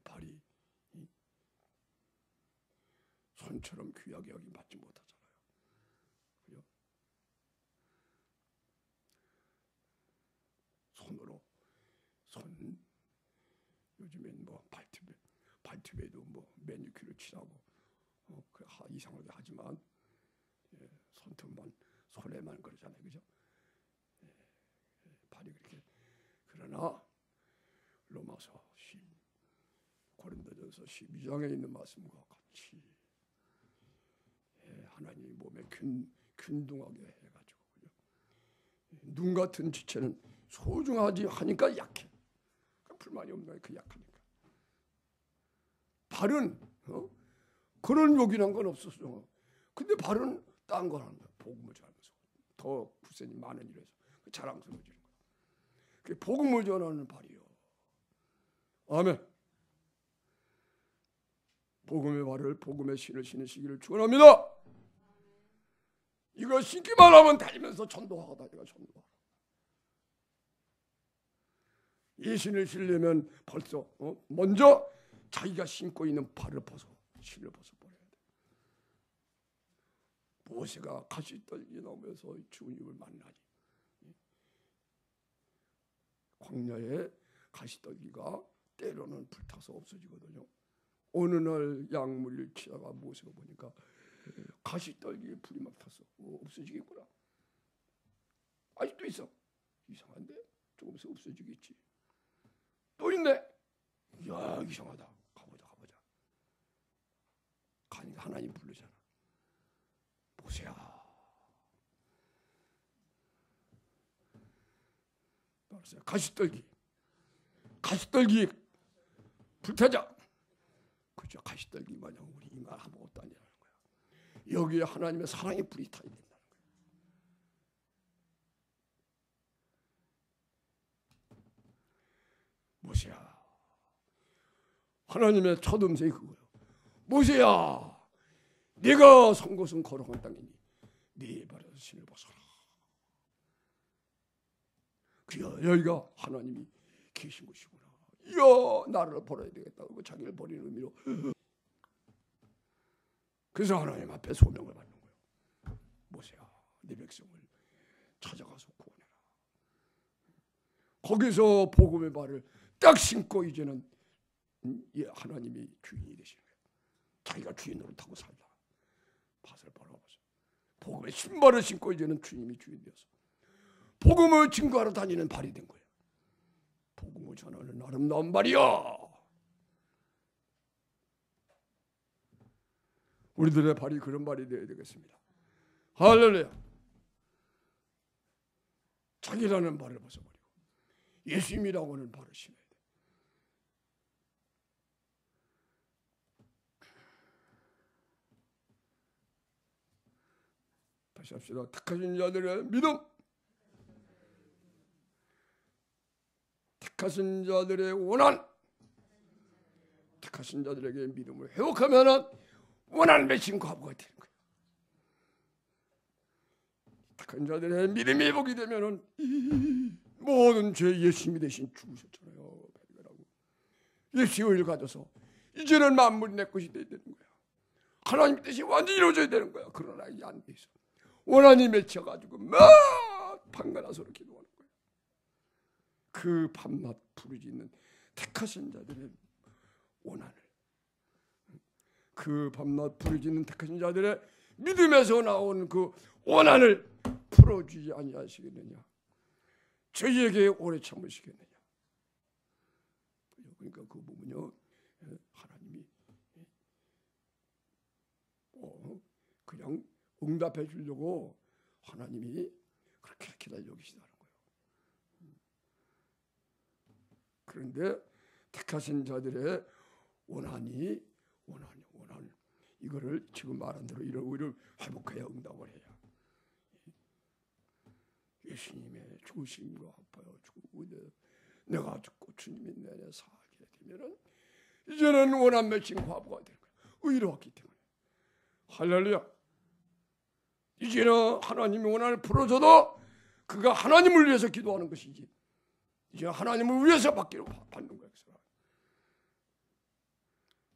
발이 손처럼 귀하게 여김 받지 못하잖아요. 그죠? 손 요즘엔 뭐 발톱에도 뭐 매니큐어 칠하고 이상하게 하지만 손톱만 손에만 그러잖아요. 그죠? 발이 그렇게 그러나 로마서 고린도전서 12장에 있는 말씀과 같이 하나님이 몸에 균등하게 해가지고 그죠? 눈 같은 지체는 소중하지 하니까 약해. 불만이 없는 그 약하니까. 발은 그런 요긴한 건 없었어. 근데 발은 딴 걸 하는 거야. 복음을 전하면서 더 불세니 많은 일에서 자랑스러워지는 거야. 그게 복음을 전하는 발이요. 아멘. 복음의 발을 복음의 신을 신으시기를 축원합니다. 이거 신기만 하면 다니면서 전도하다 내가 전도하라. 이 신을 신려면 벌써 먼저 자기가 신고 있는 발을 신을 벗어버려야 돼. 모세가 가시떨기 나오면서 주님을 만나니 광야에 가시떨기가 때로는 불타서 없어지거든요. 어느 날 약물을 치다가 모세가 보니까 가시떨기에 불이 막 탔어. 없어지겠구나. 아직도 있어. 이상한데? 조금 있어 없어지겠지. 또 있네. 야 이상하다. 가보자. 가니까 하나님 부르잖아. 모세야. 가시떨기 불타자. 그죠? 가시떨기 마냥 우리 이만 아무것도 아니라는 거야. 여기에 하나님의 사랑의 불이 타야 된다는 거야. 모세야. 하나님의 첫 음성이 그거예요. 모세야, 네가 선 곳은 거룩한 땅이니 네 발에서 신을 벗어라. 그야 여기가 하나님이 계신 곳이구나. 이야 나를 버려야 되겠다. 그리고 자기를 버리는 의미로. 그래서 하나님 앞에 소명을 받는 거예요. 모세야, 네 백성을 찾아가서 구원해라. 거기서 복음의 발을 딱 신고 이제는 하나님이 주인이 되시는 거예요. 자기가 주인 노릇하고 살다 밭을 벌어보죠. 복음의 신발을 신고 이제는 주님이 주인 되어서 복음을 증거하러 다니는 발이 된 거예요. 복음을 전하는 아름다운 발이야. 우리들의 발이 그런 발이 되어야 되겠습니다. 할렐루야. 자기라는 발을 벗어버리고 예수님이라고 하는 발을 신어야 돼. 다시 합시다. 택하신 자들의 믿음, 택하신 자들의 원한, 택하신 자들에게 믿음을 회복하면 원한 맺힌 과부가 되는 거예요. 택한 자들의 믿음이 회복이 되면 모든 죄 예수님이 대신 죽으셨잖아요. 배별하고. 예수의 일 가져서 이제는 만물이 내 것이 돼야 되는 거야. 하나님 뜻이 완전히 이루어져야 되는 거야. 그러나 이게 안 돼 있어. 원한이 맺혀가지고 막 방가나서로 기도하는 거야. 그 밤낮 부르짖는 택하신 자들의 원한을, 그 밤낮 부르짖는 택하신 자들의 믿음에서 나온 그 원한을 풀어주지 아니하시겠느냐? 저희에게 오래 참으시겠느냐? 그러니까 그 부분요, 하나님이 그냥 응답해 주려고 하나님이 그렇게 기다려 계시다는 거예요. 그런데 택하신 자들의 원한 이거를 지금 말한 대로 이런 의를 회복해야 응답을 해야. 예수님의 죽으심과 아파요 죽고 내가 죽고 주님이 내내 살게 되면은 이제는 원한 맺힌 과부가 되는 거야. 의로웠기 때문에. 할렐루야. 이제는 하나님의 원한을 풀어줘도 그가 하나님을 위해서 기도하는 것이지, 이제 하나님을 위해서 받는 거야.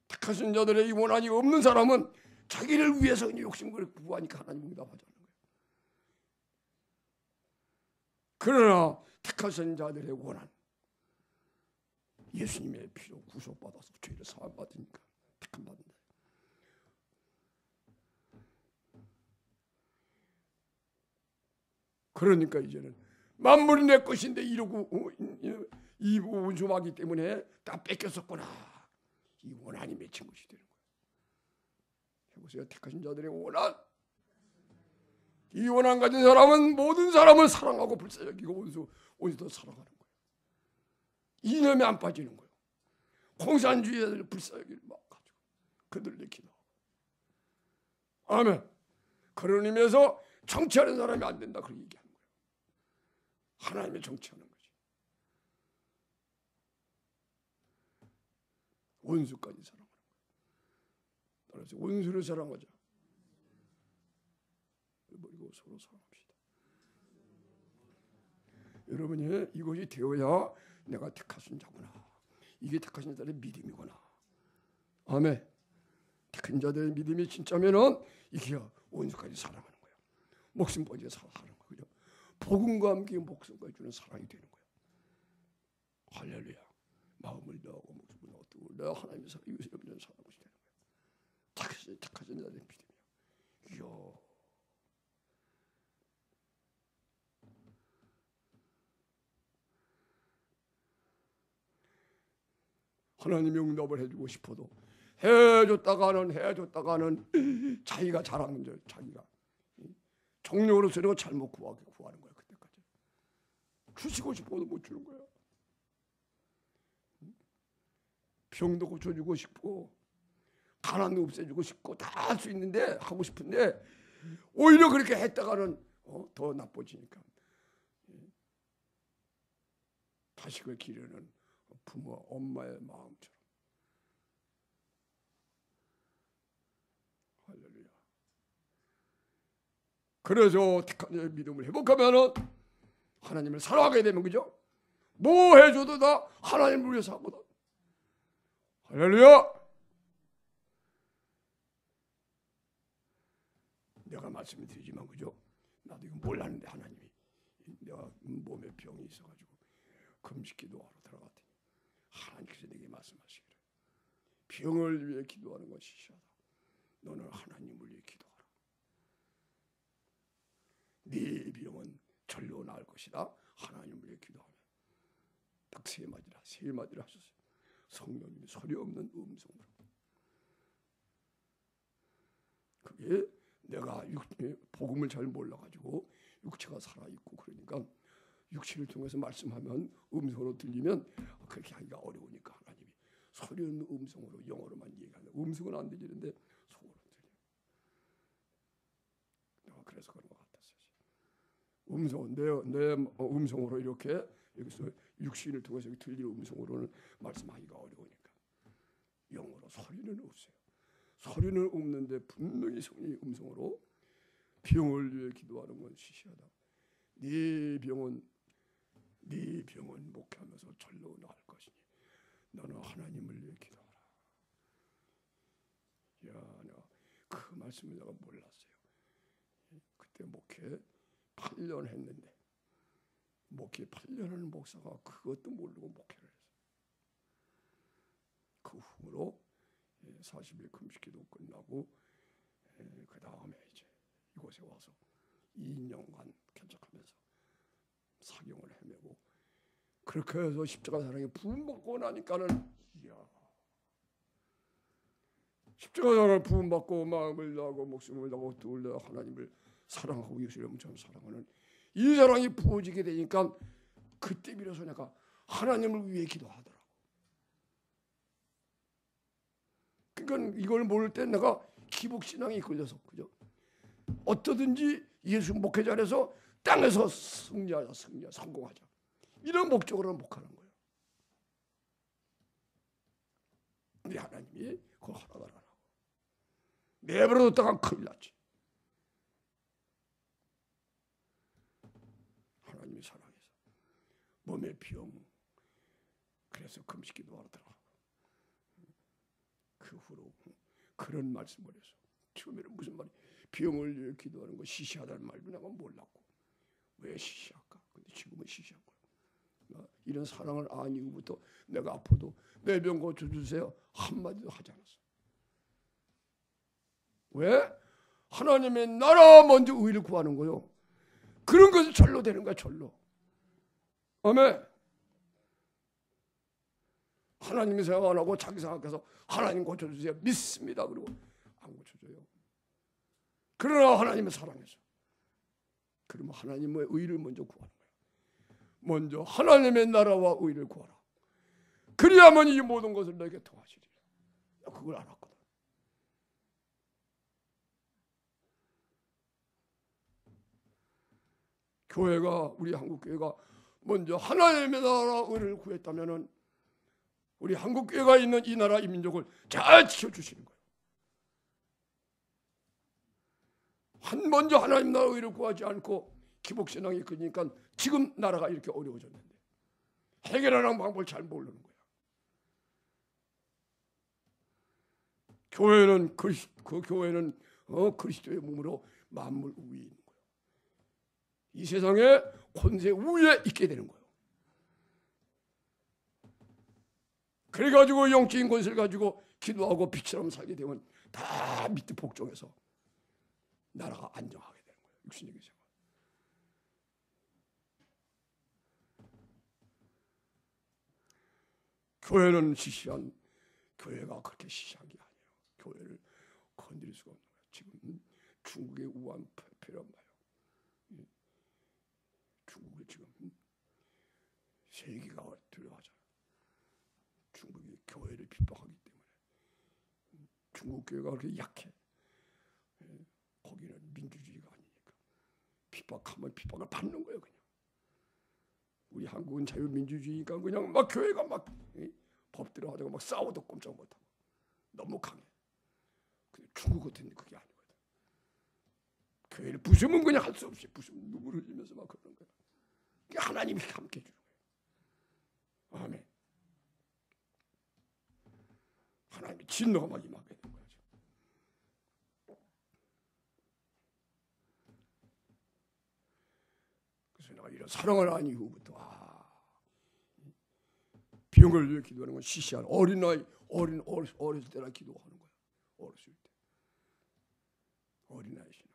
택하신 자들의 이 원한이 없는 사람은 자기를 위해서 욕심을 구하니까 하나님 응답하자는 거예요. 그러나 택하신 자들의 원한, 예수님의 피로 구속받아서 죄를 사함받으니까 택함 받는다. 그러니까 이제는 만물이 내 것인데 이러고 이 원수하기 때문에 다 뺏겼었구나. 이 원한이 맺힌 것이 되는 거예요. 해보세요. 택하신 자들의 원한. 이 원한 가진 사람은 모든 사람을 사랑하고 불쌍히 여기고 원수도 사랑하는 거예요. 이념에 안 빠지는 거예요. 공산주의를 불쌍히 여기를 막 가지고 그들을 기도하고. 아멘. 그런 의미에서 정치하는 사람이 안 된다 그렇게 얘기하는 거예요. 하나님의 정치하는 거지. 원수까지 사랑하는 거예요. 따라서 원수를 사랑하자. 그리고 서로 사랑합시다. 여러분이 이것이 되어야 내가 택하신 자구나. 이게 택하신 자들의 믿음이구나. 아멘. 택한 자들의 믿음이 진짜면은 이게 원수까지 사랑하는 거야. 목숨까지 사랑하는 거예요. 복음과 함께 목숨까지 주는 사랑이 되는 거야. 할렐루야. 마음을 다하고 목숨을 얻고 내가 하나님의 사랑, 이웃을 돕는 사랑이 되는 거야. 택하신 자들의 믿음이야. 이야. 하나님이 응답을 해주고 싶어도 해줬다가는 자기가 잘하는 줄, 자기가 정력으로 쓰려고 잘못 구하는 거야. 그때까지 주시고 싶어도 못 주는 거야. 병도 고쳐주고 싶고 가난도 없애주고 싶고 다 할 수 있는데, 하고 싶은데 오히려 그렇게 했다가는 더 나빠지니까 자식을 기르는 부모, 엄마의 마음처럼. 할렐루야. 그래서 택한 자의 믿음을 회복하면은 하나님을 사랑하게 되면, 그죠? 뭐 해줘도 다 하나님을 위해서 하거든. 할렐루야. 내가 말씀을 드리지만, 그죠? 나도 이거 몰랐는데 하나님이, 내가 몸에 병이 있어가지고 금식기도하러 들어갔더니 하나님께서 내게 말씀하시기를, 병을 위해 기도하는 것이 시하다. 너는 하나님을 위해 기도하라. 네 병은 절로 나을 것이다. 하나님을 위해 기도하면. 딱 세 마디를 하셨어요. 성령님이 소리 없는 음성으로. 그게 내가 복음을 잘 몰라가지고 육체가 살아있고 그러니까 육체를 통해서 말씀하면 음성으로 들리면 그렇게 하기가 어려우니까 하나님이 소리 없는 음성으로, 영어로만 얘기하는, 음성은 안 들리는데 속으로 들려. 내가 그래서 그런 것 같았어요. 내 음성으로 이렇게 여기서 육신을 통해서 들리는 음성으로는 말씀하기가 어려우니까 영어로 소리는 없어요. 소리는 없는데 분명히 성령의 음성으로 병을 위해 기도하는 건 시시하다. 네 병은 네 병은 목회하면서 절로 나갈 것이니 너는 하나님을 위해 기도하라. 야, 내가 그 말씀을 내가 몰랐어요. 그때 목회 8년 했는데 목회 8년 하는 목사가 그것도 모르고 목회를 했어요. 그 후로 40일 금식기도 끝나고 그 다음에 이제 이곳에 와서 2년간 개척하면서 사경을 헤매고 그렇게 해서 십자가 사랑에 부음받고 나니까는 이야, 십자가 사랑을 부음받고 마음을 다하고 목숨을 다하고 뜻을 다하고 하나님을 사랑하고 이웃을 엄청 사랑하는 이 사랑이 부어지게 되니까 그때 비로소 내가 하나님을 위해 기도하더라고. 그러니까 이걸 모를 때 내가 기복신앙이 걸려서 그죠? 어떠든지 예수 목회 잘해서 땅에서 승리하자, 성공하자 이런 목적으로 목하는 거예요. 우리 하나님이 그걸 하라고 내버려뒀다가 큰일 났지. 하나님이 사랑해서 몸의 병 그래서 금식기도 하더라고. 그 후로 그런 말씀을 해서 처음에는 무슨 말이 병을 위해 기도하는 거 시시하다는 말도 내가 몰랐고 왜 시시할까? 근데 지금은 시시한 거야. 이런 사랑을 안 이후부터 내가 아파도 내 병 고쳐주세요 한마디도 하지 않았어. 왜? 하나님의 나라 먼저 의를 구하는 거요. 그런 것이 절로 되는 거야. 절로. 아멘. 하나님이 생각 안 하고 자기 생각해서 하나님 고쳐주세요 믿습니다. 그리고 안 고쳐줘요. 그러나 하나님의 사랑해서 그러면 하나님의 의를 먼저 구하는 거야. 먼저 하나님의 나라와 의를 구하라. 그리야만 이 모든 것을 너에게 도와주리라. 그걸 알았거든. 교회가 우리 한국 교회가 먼저 하나님의 나라와 의를 구했다면은 우리 한국 교회가 있는 이 나라 이 민족을 잘 지켜주시는 거예요. 먼저 하나님 나라의 의를 구하지 않고 기복신앙이 그러니까 지금 나라가 이렇게 어려워졌는데 해결하는 방법을 잘 모르는 거야. 교회는 교회는 그리스도의 몸으로 만물 위에 있는 거예요. 이 세상에 권세 위에 있게 되는 거예요. 그래가지고 영적인 권세를 가지고 기도하고 빛처럼 살게 되면 다 밑에 복종해서 나라가 안정하게 되는 거예요. 육신적인 생활. 교회는 시시한 교회가 그렇게 시시한 게 아니에요. 교회를 건드릴 수가 없는 거예요. 지금 중국의 우한 폐렴 봐요. 중국이 지금 세계가 두려워하잖아요. 중국이 교회를 핍박하기 때문에 중국 교회가 그렇게 약해. 거기는 민주주의가 아니니까 핍박하면 핍박을 받는 거예요. 그냥 우리 한국은 자유민주주의니까 그냥 막 교회가 막 법대로 하자고 막 싸워도 꼼짝 못하고 너무 강해. 근데 중국 같은 데 그게 아니거든. 교회를 부수면 그냥 할 수 없이 부수면 눈물 흘리면서 막 그러는 거야. 하나님이 함께 해주는 거예요. 아멘. 하나님이 진노가 막 임하게 되는 거죠. 그래서 내가 이런 사랑을 한 이후부터 병을 위해 기도하는 건 시시한 어린아이 어렸을 때나 기도하는 거야. 어렸을 때 어린아이 신앙.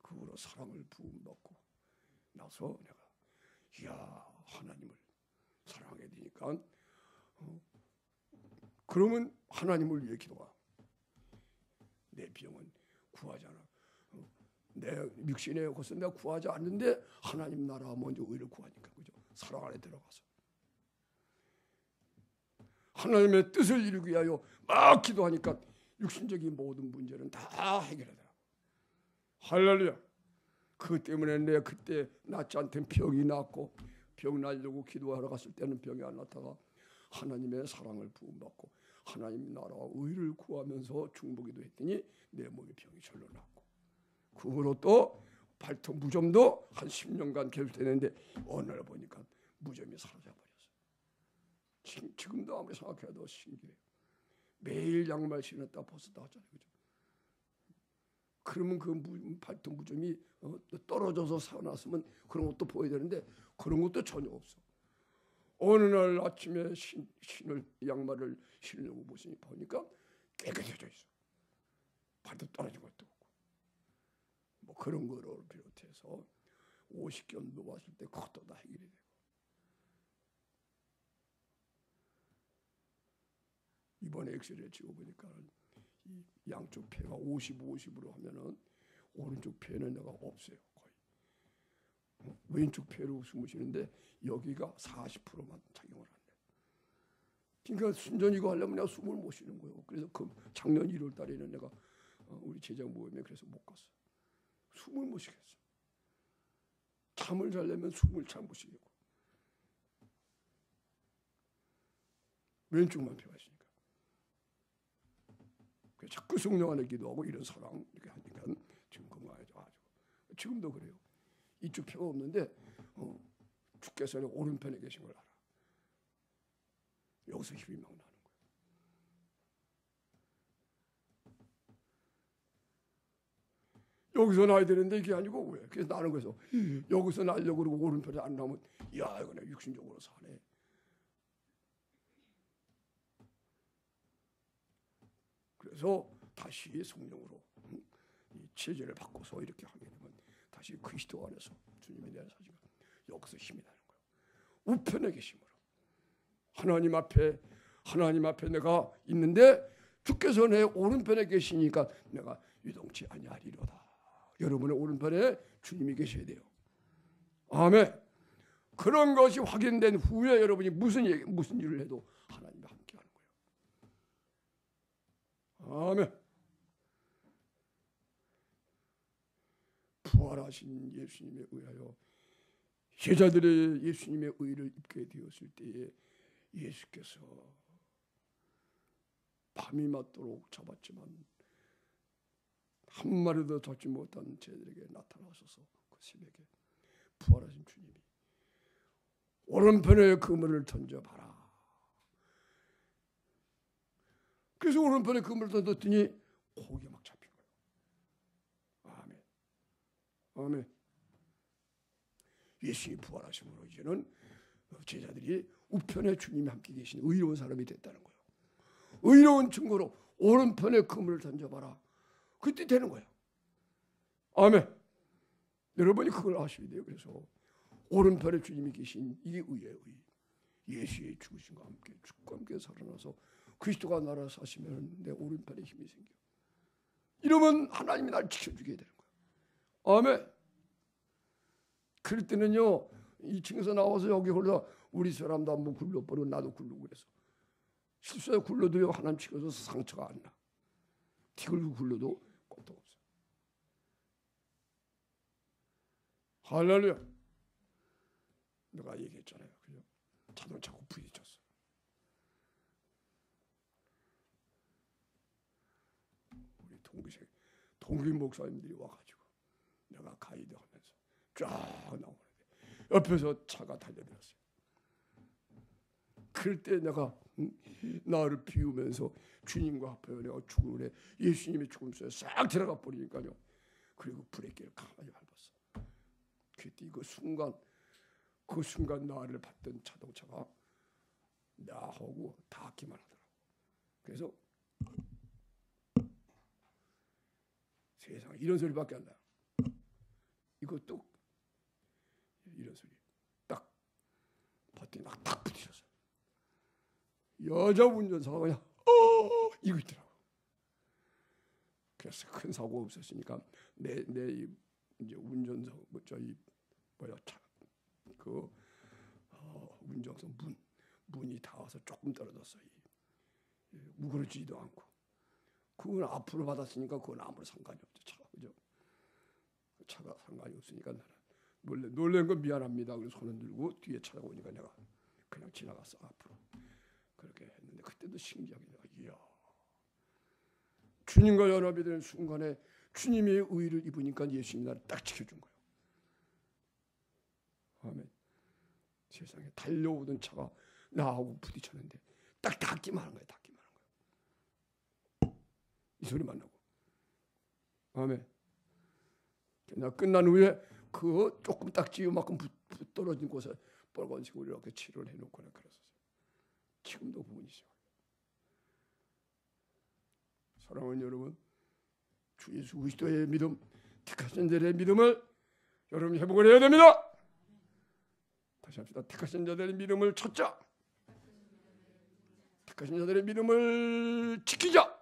그 후로 사랑을 부음받고 나서 내가 이야 하나님을 사랑하게 되니까 그러면 하나님을 위해 기도가 내 병은 구하지 않아. 내 육신의 것은 내가 구하지 않는데 하나님 나라 먼저 의를 구하니까 그죠? 사랑 안에 들어가서 하나님의 뜻을 이루기 위하여 막 기도하니까 육신적인 모든 문제는 다 해결하더라고. 할렐루야. 그 때문에 내가 그때 낫지 않던 병이 났고 병 나려고 기도하러 갔을 때는 병이 안 났다가 하나님의 사랑을 부음받고 하나님 나라와 의를 구하면서 중보기도 했더니 내 몸의 병이 절로 났고 그 후로 또 발톱 무좀도 한 10년간 계속 되는데 어느 날 보니까 무좀이 사라져 버렸어요. 지금도 아무리 생각해도 신기해요. 매일 양말 신었다 벗었다 하잖아요. 그죠? 그러면 그 발톱 무좀이 떨어져서 살아났으면 그런 것도 보여야 되는데 그런 것도 전혀 없어. 어느 날 아침에 신을 양말을 신으려고 보니까 깨끗해져 있어. 발톱 떨어진 것도 없고. 뭐 그런 거를 비롯해서 50견도 왔을 때 그것도 다 해결이 되고. 이번에 엑스레이 찍어보니까 이 양쪽 폐가 50으로 하면은 오른쪽 폐는 내가 없어요. 거의. 왼쪽 폐로 숨을 쉬는데 여기가 40%만 작용을 한대. 그러니까 순전히 이거 하려면 내가 숨을 못 쉬는 거예요. 그래서 그 작년 1월 달에는 내가 우리 제자 모임에 그래서 못 갔어. 숨을 못 쉬겠어. 잠을 자려면 숨을 잘 못 쉬겠고. 왼쪽만 폐가 있으니까. 자꾸 성령 안에 기도하고 이런 사랑 이렇게 하니까 지금 건강해져 가지고. 지금도 그래요. 이쪽 폐가 없는데 주께서 오른편에 계신 걸 알아. 여기서 힘이 막 나는 거예요. 여기서 나야 되는데 이게 아니고 왜? 그래서 나는 그래서 여기서 나려고 그러고 오른편에 안 나면 야 이거 내가 육신적으로 사네. 그래서 다시 성령으로 이 체제를 바꿔서 이렇게 하게 되면 다시 그리스도 안에서 주님에 대한 사실은 여기서 힘이 나는 거예요. 우편에 계심으로 하나님 앞에 내가 있는데 주께서 내 오른편에 계시니까 내가 유동치 아니하리로다. 여러분의 오른편에 주님이 계셔야 돼요. 아멘. 그런 것이 확인된 후에 여러분이 무슨 일을 해도 하나님과 함께하는 거예요. 아멘. 부활하신 예수님에 의하여 제자들의 예수님의 의를 입게 되었을 때에 예수께서 밤이 맞도록 잡았지만 한 마리도 잡지 못한 제자들에게 나타나셔서 그 새벽에 부활하신 주님이 오른편에 그물을 던져봐라. 그래서 오른편에 그물을 던졌더니 고기가 막 잡힌 거예요. 아멘. 아멘. 예수님이 부활하심으로 이제는 제자들이 우편에 주님이 함께 계신 의로운 사람이 됐다는 거예요. 의로운 증거로 오른편에 그물을 던져봐라. 그때 되는 거예요. 아멘. 여러분이 그걸 아셔야 돼요. 그래서 오른편에 주님이 계신 이게 의예요. 예수의 죽으심과 함께 죽과 함께 살아나서 그리스도가 나라 사시면 내 오른편에 힘이 생겨. 이러면 하나님이 날 지켜주게 되는 거예요. 아멘. 그럴 때는요 2층에서 나와서 여기 홀라 우리 사람도 한번 굴러버리고 나도 굴르고 그래서 실수에 굴러도요 하나님 치켜서 상처가 안 나. 티끌고 굴러도 고통 없어. 할렐루야. 내가 얘기했잖아요. 그죠? 자동차고 부딪혔어. 우리 동기 목사님들이 와가지고 내가 가이드 하면서 쫙 나오는데 옆에서 차가 달려들었어요. 그럴 때 내가 나를 비우면서 주님과 합하여 내가 죽으래 예수님의 죽음 속에 싹 들어가 버리니까요. 그리고 브레이크를 가만히 밟았어. 그때 그 순간 나를 봤던 자동차가 나하고 닿기만 하더라고. 그래서 세상에 이런 소리밖에 안 나요. 이것도 이런 소리 딱 버튼이 딱 부딪혔어요. 여자 운전사가 그냥 이거 있더라고. 그래서 큰 사고 없었으니까 내 이제 운전석 운전석 문이 닿아서 조금 떨어졌어요. 우그러지도 않고 그건 앞으로 받았으니까 그건 아무 상관이 없죠. 차가 그죠? 차가 상관이 없으니까 나는 놀란 건 미안합니다. 그래서 손을 들고 뒤에 찾아오니까 내가 그냥 지나갔어 앞으로. 그렇게 했는데 그때도 신기하게 내가 이야 주님과 연합이 되는 순간에 주님의 의를 입으니까 예수님이 나를 딱 지켜준 거예요. 아멘. 세상에 달려오던 차가 나하고 부딪혔는데 딱 닿기만 한 거예요. 닿기만 한 거예요. 이 소리만 나고. 아멘. 나 끝난 후에 그 조금 딱지 요만큼 떨어진 곳에 빨간색으로 이렇게 치료를 해놓고 그랬었어요. 지금도 부분이죠. 사랑하는 여러분, 주 예수 그리스도의 믿음, 택하신 자들의 믿음을 여러분 회복을 해야 됩니다. 다시 합시다. 택하신 자들의 믿음을 찾자. 택하신 자들의 믿음을 지키자.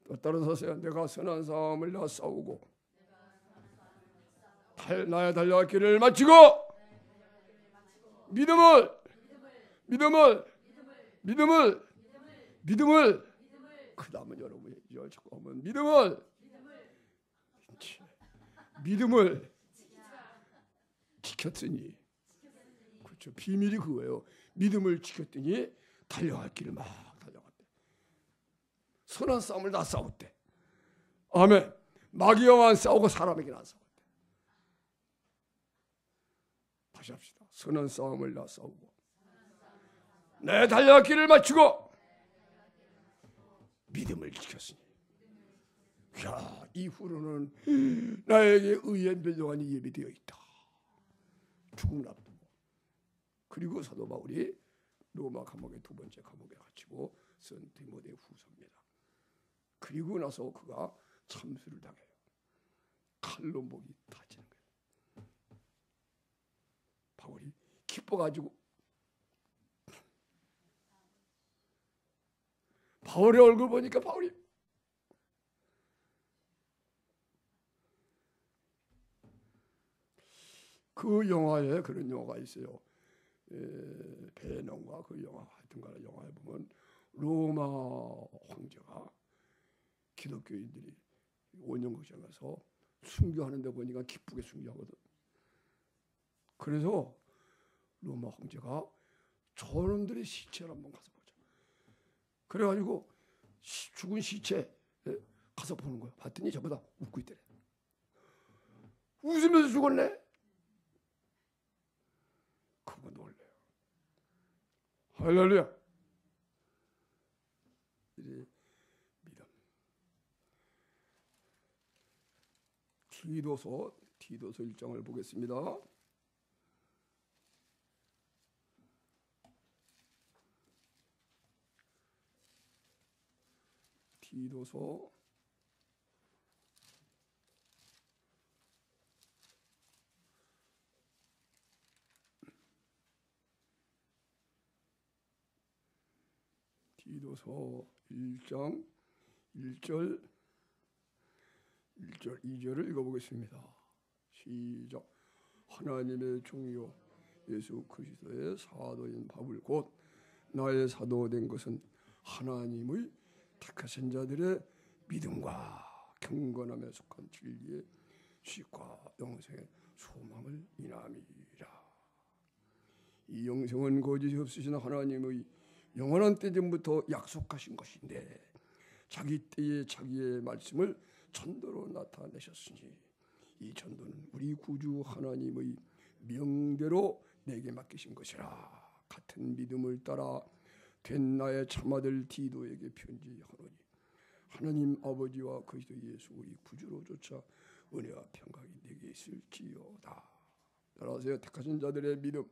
또 따라서세요. 내가 선한 싸움을 다 싸우고 나의 달려갈 길을 마치고 믿음을 그 다음은 여러분이 자꾸 하면 믿음을 지켰으니, 그렇죠. 비밀이 그거예요. 믿음을 지켰더니 달려갈 길을 막 달려갔대. 선한 싸움을 다 싸웠대. 아멘. 마귀와만 싸우고 사람에게는 안 싸웠대. 다시 합시다. 선한 싸움을 다 싸우고 내 달려갈 길을 마치고 믿음을 지켰으니, 야, 이후로는 나에게 의의 멸망이 예비되어 있다. 죽음을 앞두고. 그리고 사도 바울이 로마 감옥의 두 번째 감옥에 갇히고 쓴 디모데 후서입니다. 그리고 나서 그가 참수를 당해요. 칼로 목이 다치는 거예요. 바울이 기뻐가지고 바울의 얼굴 보니까 바울이 그 영화에 그런 영화가 있어요. 베놈과 그 영화 하여튼간에 영화에 보면 로마 황제가 기독교인들이 원정극장에 가서 순교하는데 보니까 기쁘게 순교하거든. 그래서 로마 황제가 저놈들의 시체를 한번 가서 보자. 그래가지고 죽은 시체 가서 보는 거야. 봤더니 전부 다 웃고 있더래. 웃으면서 죽었네. 그거 놀래요. 할렐루야. 믿음. 디도서 1장을 보겠습니다. 디도서 1장 1절 2절을 읽어보겠습니다. 시작. 하나님의 종이요 예수 그리스도의 사도인 바울 곧 나의 사도된 것은 하나님의 택하신 자들의 믿음과 경건함에 속한 진리의 수익과 영생의 소망을 인함이라. 이 영생은 거짓이 없으신 하나님의 영원한 때 전부터 약속하신 것인데 자기 때에 자기의 말씀을 전도로 나타내셨으니 이 전도는 우리 구주 하나님의 명대로 내게 맡기신 것이라. 같은 믿음을 따라 된 나의 참아들 디도에게 편지하노니 하나님 아버지와 그리스도 예수 우리 구주로조차 은혜와 평강이 내게 있을지어다. 따라하세요. 택하신 자들의 믿음.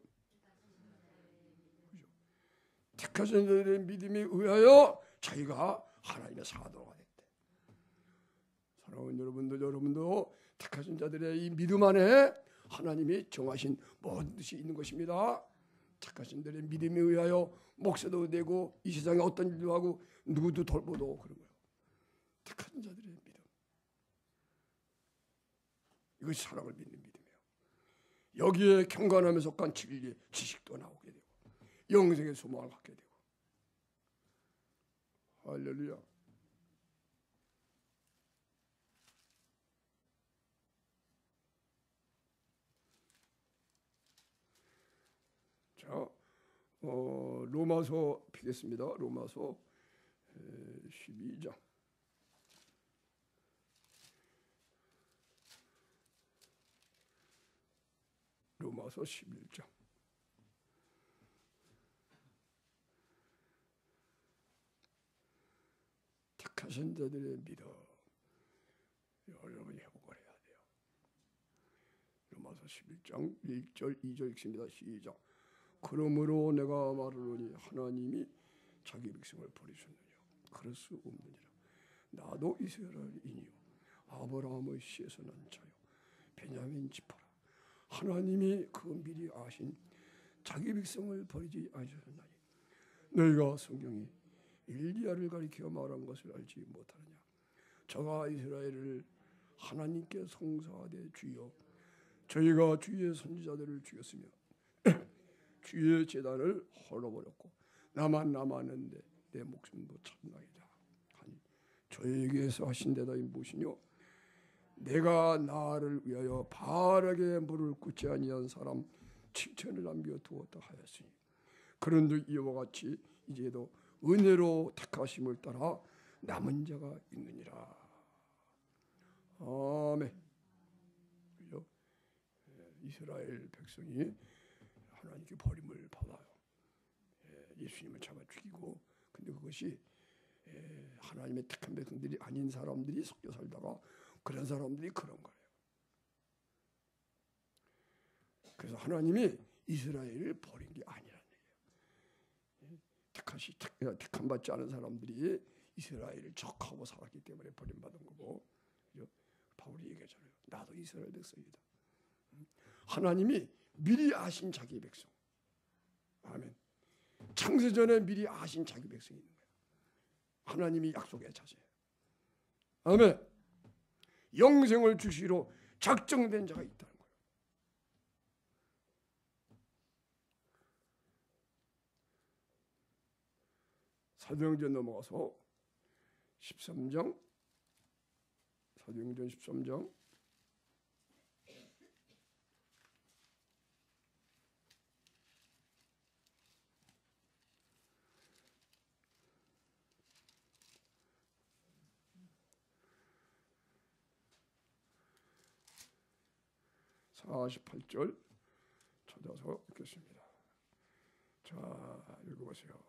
택하신 자들의 믿음에 의하여 자기가 하나님의 사도가 됐대. 사랑하는 여러분도 택하신 자들의 이 믿음 안에 하나님이 정하신 모든 뜻이 있는 것입니다. 택하신 자들의 믿음에 의하여 목사도 되고 이 세상에 어떤 일도 하고 누구도 돌보도 그런 거예요. 택하신 자들의 믿음. 이것이 사랑을 믿는 믿음이에요. 여기에 경건함에 속한 진리의 지식도 나오게 되고 영생의 소망을 갖게 되고. 할렐루야. 자, 로마서 피겠습니다. 로마서 12장. 로마서 11장. 택하신 자들의 믿음, 여러분이 회복을 해야 돼요. 로마서 11장 1절 2절 읽습니다. 시작. 그러므로 내가 말하노니 하나님이 자기 백성을 버리셨느냐? 그럴 수 없느니라. 나도 이스라엘인이요 아브라함의 씨에서 난 자요 베냐민 지파라. 하나님이 그 미리 아신 자기 백성을 버리지 않으셨나니 너희가 성경이 엘리야를 가리켜 말한 것을 알지 못하느냐? 저가 이스라엘을 하나님께 송사하되 주여 저희가 주의 선지자들을 죽였으며 주의 제단을 헐어버렸고 나만 남았는데 내 목숨도 찾나이다 하니 저에게서 하신 대답이 무엇이뇨? 내가 나를 위하여 바알에게 물을 꽂지 아니한 사람 7천을 남겨 두었다 하였으니 그런즉 이와 같이 이제도 은혜로 택하심을 따라 남은 자가 있느니라. 아멘. 그죠? 이스라엘 백성이 하나님께 버림을 받아요. 예수님을 잡아 죽이고, 근데 그것이 하나님의 택한 백성들이 아닌 사람들이 섞여 살다가 그런 사람들이 그런 거예요. 그래서 하나님이 이스라엘을 버린 게 아니라는 얘기예요. 택함 받지 않은 사람들이 이스라엘을 적하고 살았기 때문에 버림받은 거고, 그죠? 바울이 얘기하잖아요. 나도 이스라엘 백성이다. 하나님이 미리 아신 자기 백성. 아멘. 창세전에 미리 아신 자기 백성이 있는 거예요. 하나님이 약속의 자세예요. 아멘. 영생을 주시로 작정된 자가 있다는 거예요. 사도행전 넘어가서 13장, 사도행전 13장 48절 찾아서 읽겠습니다. 자, 읽어보세요.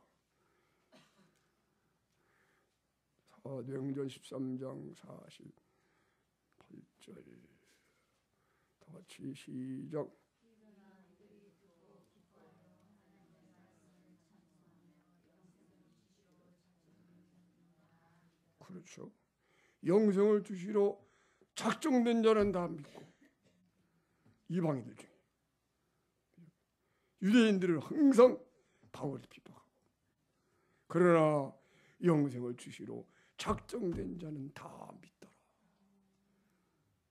사도행전 13장 48절 다 같이 시작. 그렇죠. 영생을 주시러 작정된 자는 다 믿고 이방인들 중에 유대인들은 항상 바울을 핍박하고 그러나 영생을 주시러 작정된 자는 다 믿더라.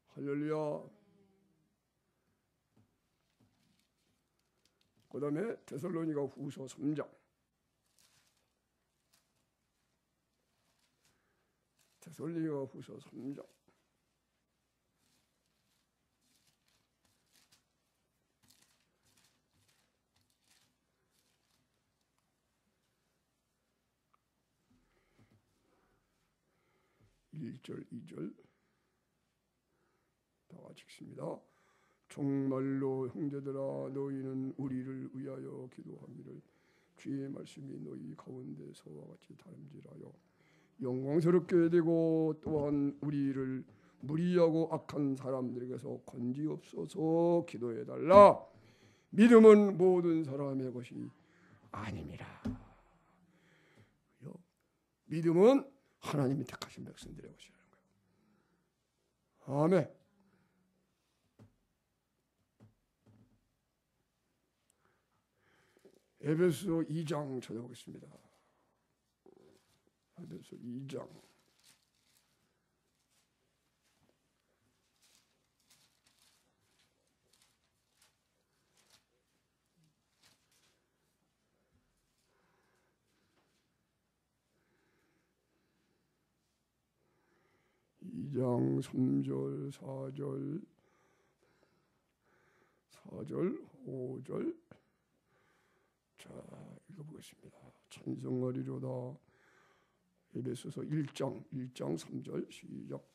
할렐루야. 그 다음에 데살로니가 후서 3장 데살로니가 후서 3장 1절 2절 다 같이 읽습니다. 정말로 형제들아 너희는 우리를 위하여 기도하기를 주의 말씀이 너희 가운데서와 같이 다름질하여 영광스럽게 되고 또한 우리를 무리하고 악한 사람들에게서 건지옵소서 기도해달라. 믿음은 모든 사람의 것이 아닙니다. 믿음은 하나님이 택하신 백성들의 것이라는 거예요. 아멘. 에베소 2장 찾아보겠습니다. 에베소 2장 2장 3절 4절 5절 자 읽어보겠습니다. 찬송하리로다. 에베소서 1장 3절 시작.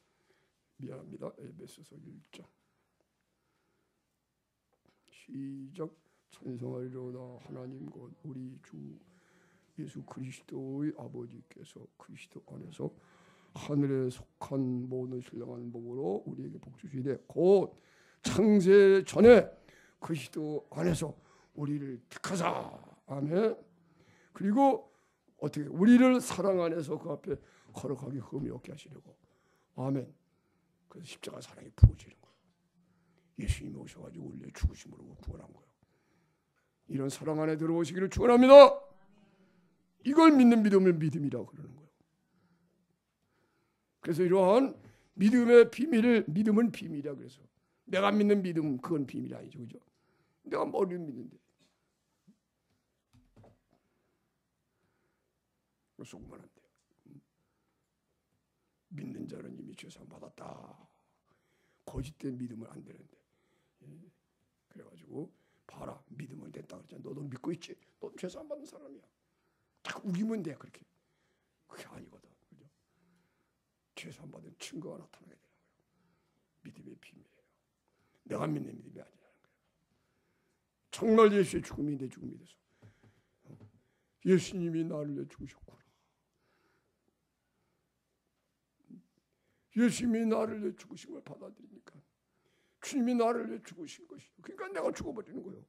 미안합니다. 에베소서 1장 시작. 찬송하리로다. 하나님 곧 우리 주 예수 그리스도의 아버지께서 그리스도 안에서 하늘에 속한 모든 신령한 복으로 우리에게 복 주시되 곧 창세 전에 그리스도 안에서 우리를 택하사. 아멘. 그리고 어떻게 우리를 사랑 안에서 그 앞에 거룩하게 흠이 없게 하시려고. 아멘. 그래서 십자가 사랑이 부어지는 거예요. 예수님이 오셔가지고 우리의 죽으심으로 구원한 거예요. 이런 사랑 안에 들어오시기를 축원합니다. 이걸 믿는 믿음을 믿음이라고 그러는 거예요. 그래서 이러한 믿음의 비밀을 믿음은 비밀이야. 그래서 내가 믿는 믿음 그건 비밀이 아니죠, 그죠? 내가 머리를 믿는데 속으면 안 돼요. 믿는 자는 이미 죄상 받았다. 거짓된 믿음은 안 되는데. 그래가지고 봐라, 믿음은 됐다 그랬잖아. 너도 믿고 있지? 너 죄상 받는 사람이야. 딱 우기면 돼. 그렇게. 그게 아니거든. 그죠? 죄상 받은 증거가 나타나게 되는 거예요. 믿음의 비밀이에요. 내가 믿는 믿음이 아니라는 거예요. 정말 예수의 죽음이 내 죽음이 돼서 예수님이 나를 위해 죽으셨구나. 예수님이 나를 위해 죽으신 걸 받아들이니까 주님이 나를 위해 죽으신 것이죠. 그러니까 내가 죽어버리는 거예요.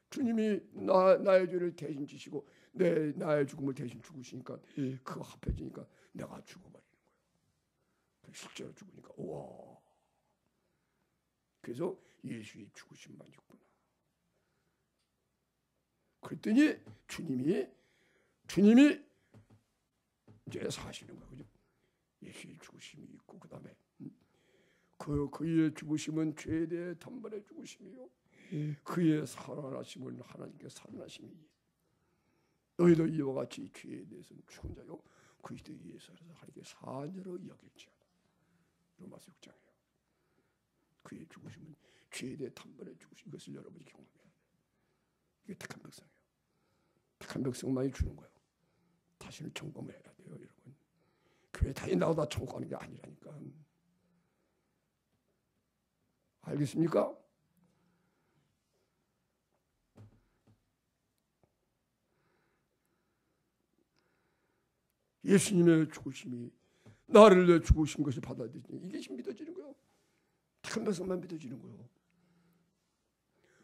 주님이 나의 죄를 대신 지시고 나의 죽음을 대신 죽으시니까 그거 합해지니까 내가 죽어버리는 거예요. 실제로 죽으니까 우와. 그래서 예수의 죽으심만 있구나. 그랬더니 주님이 이제 사시는 거예요. 그죠? 예수의 죽으심이 있고 그 다음에 그의 죽으심은 죄에 대해 단번에 죽으심이요. 그의 살아나심은 하나님께 살아나심이. 너희도 이와 같이 죄에 대해서는 죽은 자요 그리스도 예수께서 하나님께 산 자로 여길지어다. 로마서 6장이에요. 그의 죽으심은 죄에 대해 단번에 죽으심. 이것을 여러분이 경험해야 돼요. 이게 택한 백성이에요. 택한 백성만이 주는 거예요. 다시는 점검을 해야 돼요, 여러분. 교회 다닌다고 다 천국 가는 게 아니라니까. 알겠습니까? 예수님의 죽으심이 나를 위해 죽으신 것이 받아들이니 이게 믿어지는 거예요. 택한 백성만 믿어지는 거예요.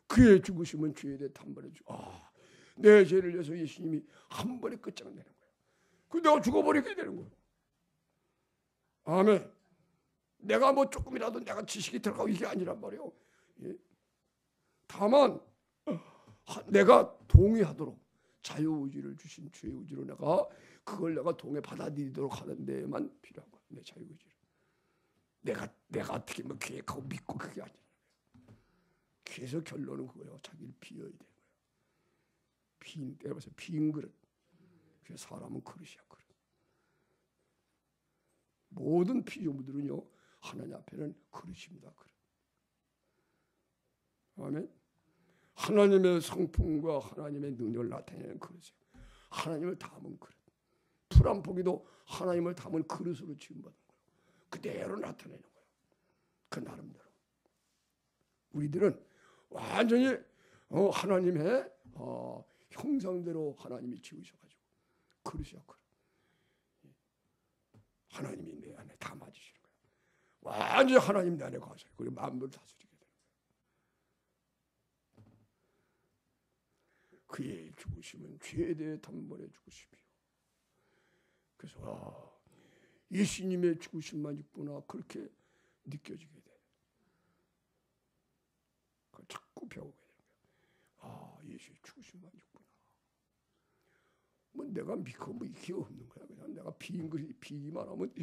그의 죽으심은 죄에 대해 단번에 내 죄를 위해서 예수님이 한 번에 끝장을 내는 거예요. 그 내가 죽어버리게 되는 거예요. 아멘. 내가 뭐 조금이라도 내가 지식이 들어가고 이게 아니란 말이에요. 다만 내가 동의하도록 자유의지를 주신 주의 의지로 그걸 내가 동의 받아들이도록 하는 데만 필요한 거예요. 내 자유의지를. 내가 어떻게 뭐 계획하고 믿고 그게 아니라. 그래서 결론은 그거예요. 자기를 비워야 되는 거예요. 때려서 빈 그릇. 그래서 사람은 그릇이야, 그릇. 모든 피조물들은요 하나님 앞에는 그릇입니다. 그릇. 아멘. 하나님의 성품과 하나님의 능력을 나타내는 그릇이에요. 하나님을 담은 그릇. 풀 한 포기도 하나님을 담은 그릇으로 지음받은 거예요. 그대로 나타내는 거예요. 그 나름대로. 우리들은 완전히 하나님의 형상대로 하나님이 지으셔가지고 그릇이야, 그릇. 하나님이 내 안에 담아주시는 거예요. 완전히 하나님 내 안에 거하셔요. 그리고 만물을 다스리게 되는 거예요. 그의 죽으심은 죄에 대해 단번에 죽으심이요. 그래서 예수님의 죽으심만 있구나 그렇게 느껴지게 돼. 그걸 자꾸 배우게 되는 거예요. 예수의 죽으심만 있구나. 뭐 내가 믿고 뭐 이게 없는 거야. 그냥 내가 비기만 하면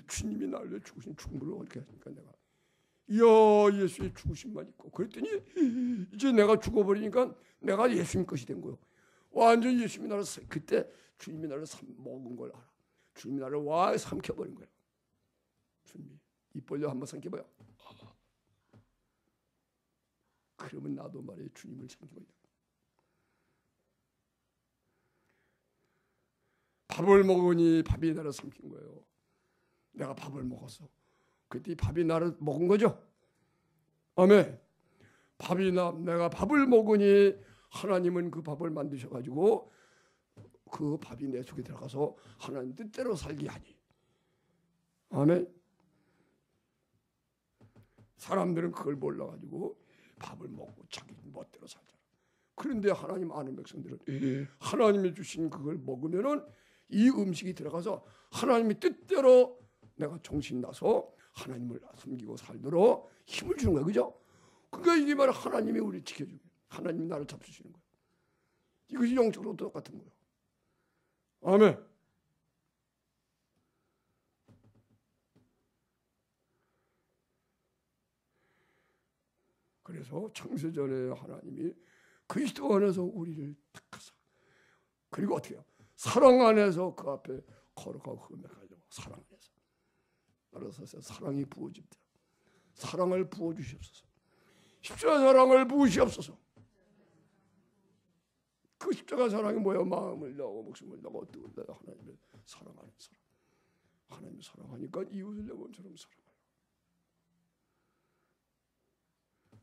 주님이 나를 위해 죽으신 죽음으로 어떻게 하니까 내가 예수의 죽으심만 있고 그랬더니 이제 내가 죽어버리니까 내가 예수님 것이 된 거예요. 완전히 예수님이 나를 그때 주님이 나를 먹은 걸 알아. 주님이 나를 삼켜버린 거예요. 주님이 입 벌려 한번 삼켜봐요. 그러면 나도 말이에요. 주님을 삼키고 있다. 밥을 먹으니 밥이 나를 삼킨 거예요. 내가 밥을 먹었어. 그때 밥이 나를 먹은 거죠. 아멘. 밥이나 내가 밥을 먹으니 하나님은 그 밥을 만드셔가지고 그 밥이 내 속에 들어가서 하나님 뜻대로 살게 하니. 아멘. 사람들은 그걸 몰라가지고 밥을 먹고 자기 멋대로 살잖아. 그런데 하나님 아는 백성들은 하나님이 주신 그걸 먹으면은 이 음식이 들어가서 하나님의 뜻대로 내가 정신 나서 하나님을 섬기고 살도록 힘을 주는 거야, 그죠? 그러니까 이게 바로 하나님이 우리를 지켜주는 거야. 하나님이 나를 잡수시는 거야. 이것이 영적으로 똑같은 거야. 아멘. 그래서 창세전에 하나님이 그리스도 안에서 우리를 택하사, 그리고 어떻게 해요? 사랑 안에서 그 앞에 거룩하고 흠명하려고 사랑 안에서 따라서 사랑이 부어집니다. 사랑을 부어주시옵소서. 십자가 사랑을 부으시옵소서. 그 십자가 사랑이 뭐야? 마음을 다하고 목숨을 다하고 뜻을 다하고 하나님을 사랑하는 사람. 하나님을 사랑하니까 이웃을 내 몸처럼 사랑해요.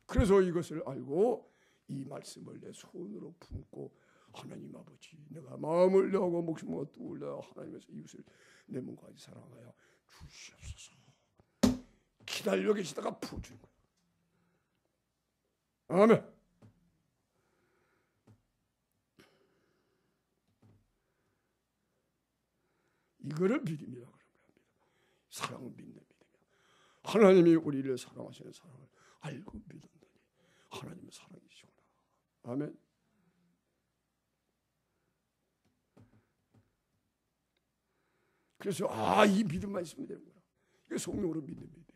그래서 이것을 알고 이 말씀을 내 손으로 품고 하나님 아버지, 내가 마음을 다하고 목숨과 뜻을 다하고 하나님에서 이웃을 내 몸과 같이 사랑하여 주시옵소서. 기다려 계시다가 부어주는 거야. 아멘. 이거를 믿음이라고 합니다. 사랑을 믿는 믿음이야. 하나님이 우리를 사랑하시는 사랑을 알고 믿는다니 하나님의 사랑이시구나. 아멘. 그래서 이 믿음만 있으면 되는 거야. 이게 성령으로 믿는 믿음이에요.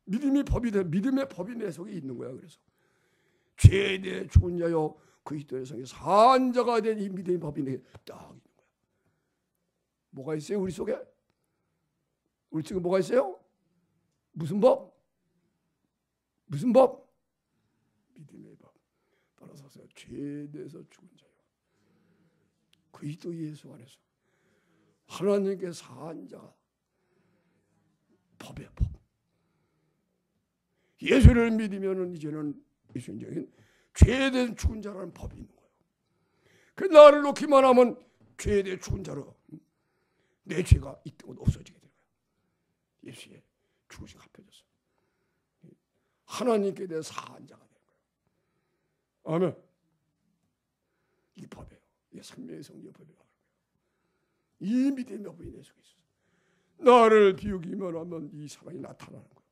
믿음이 법이 돼. 믿음의 법이 내 속에 있는 거야. 그래서 죄에 대해 죽은 자여 그리스도의 성에 산 자가 된 이 믿음의 법이 내게 딱 있는 거야. 뭐가 있어요? 우리 속에? 우리 속에 뭐가 있어요? 무슨 법? 무슨 법? 믿음의 법. 따라서 죄에 대해서 죽은 자여 그리스도 예수 안에서 하나님께 산 자가 법의 법. 예수를 믿으면은 이제는 예수님적인 죄에 대한 죽은 자라는 법이 있는 거예요. 그 나를 놓기만 하면 죄에 대해 죽은 자로 내 죄가 이때껏 없어지게 되는 거예요. 예수의 죽으신 합해져서 하나님께 대해 산 자가 되는 거예요. 아멘. 이 법이에요. 이게 생명의 성령 법이라고 하는 거예요. 이 믿음의 법이 내 속에 있어서 나를 비우기만 하면 이 사랑이 나타나는 거예요.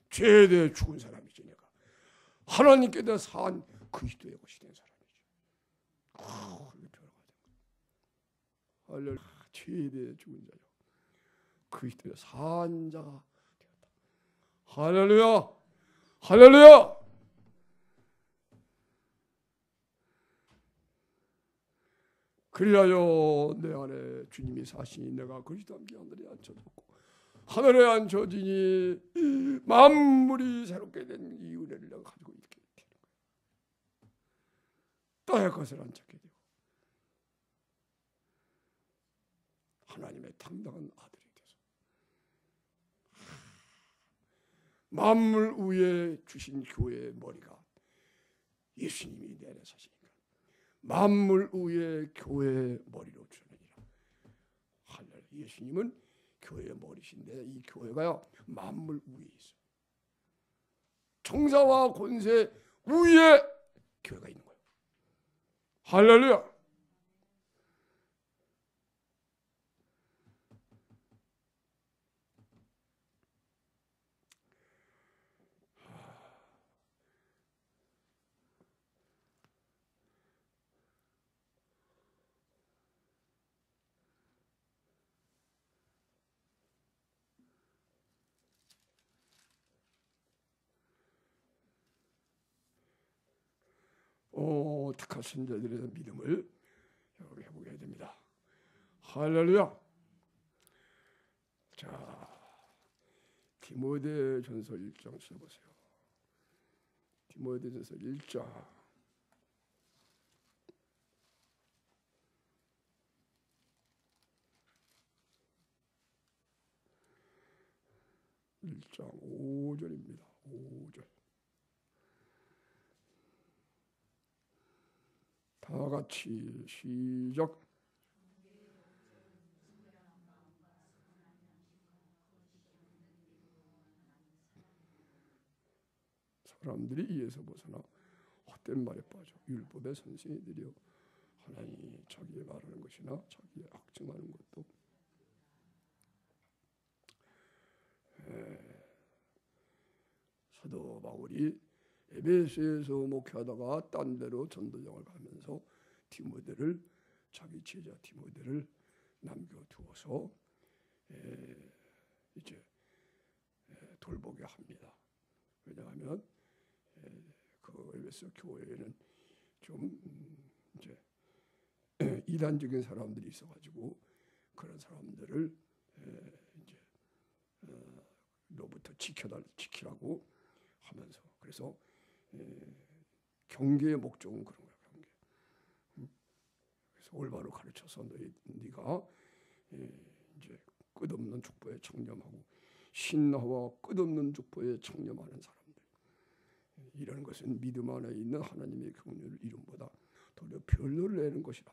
죄에 대해 죽은 사람이지 내가. 하나님께 대해 산 그리스도의 것이 된 사람이지. 그렇게 변화가 된 거예요. 할렐루야. 죄에 대해 죽은 자요 그리스도의 산 자가 되었다. 할렐루야. 할렐루야. 그리하여 내 안에 주님이 사시니 내가 그리스도 함께 하늘에 앉혀졌고 하늘에 앉혀지니 만물이 새롭게 된 이 은혜를 내가 가지고 있게 되는 거예요. 땅의 것을 앉혀게 되고 하나님의 당당한 아들이 돼서 만물 위에 주신 교회의 머리가 예수님이 내 안에 사시니까 만물 위에 교회의 머리로 주느니라. 할렐루야. 예수님은 교회의 머리신데 이 교회가요 만물 위에 있어. 정사와 권세 위에 교회가 있는 거예요. 할렐루야. 택하신 자들의 믿음을 여러분 회복해야 됩니다. 할렐루야. 자, 디모데전서 1장 써보세요. 디모데전서 1장. 1장 5절입니다. 5절. 다 같이 시작. 사람들이 이에서 벗어나 헛된 말에 빠져 율법의 선생이 되려 하나님이 자기의 말하는 것이나 자기의 악증하는 것도 사도 바울이 에베소에서 목회하다가 딴 데로 전도장을 가면서 디모데를 자기 제자 디모데를 남겨두어서 이제 돌보게 합니다. 왜냐하면 그 에베소 교회에는 좀 이제 이단적인 사람들이 있어가지고 그런 사람들을 이제 로부터 지키라고 하면서 그래서 경계의 목적은 그런 거야. 경계. 그래서 올바로 가르쳐서 네가 이제 끝없는 족보에 청렴하고 신화와 끝없는 족보에 청렴하는 사람들. 이런 것은 믿음 안에 있는 하나님의 경륜을 이름보다 도리어 별로를 내는 것이다.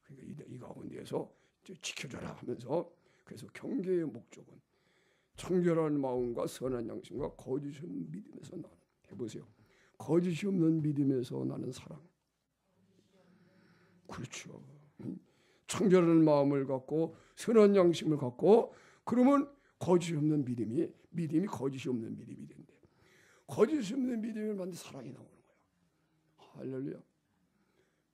그러니까 이 가운데에서 이제 지켜줘라 하면서 그래서 경계의 목적은 청결한 마음과 선한 양심과 거짓 없는 믿음에서 나는 해보세요. 거짓이 없는 믿음에서 나는 사랑. 그렇죠. 청결한 마음을 갖고 선한 양심을 갖고 그러면 거짓이 없는 믿음이 거짓이 없는 믿음이 된대. 거짓이 없는 믿음이 반드시 사랑이 나오는 거야. 할렐루야.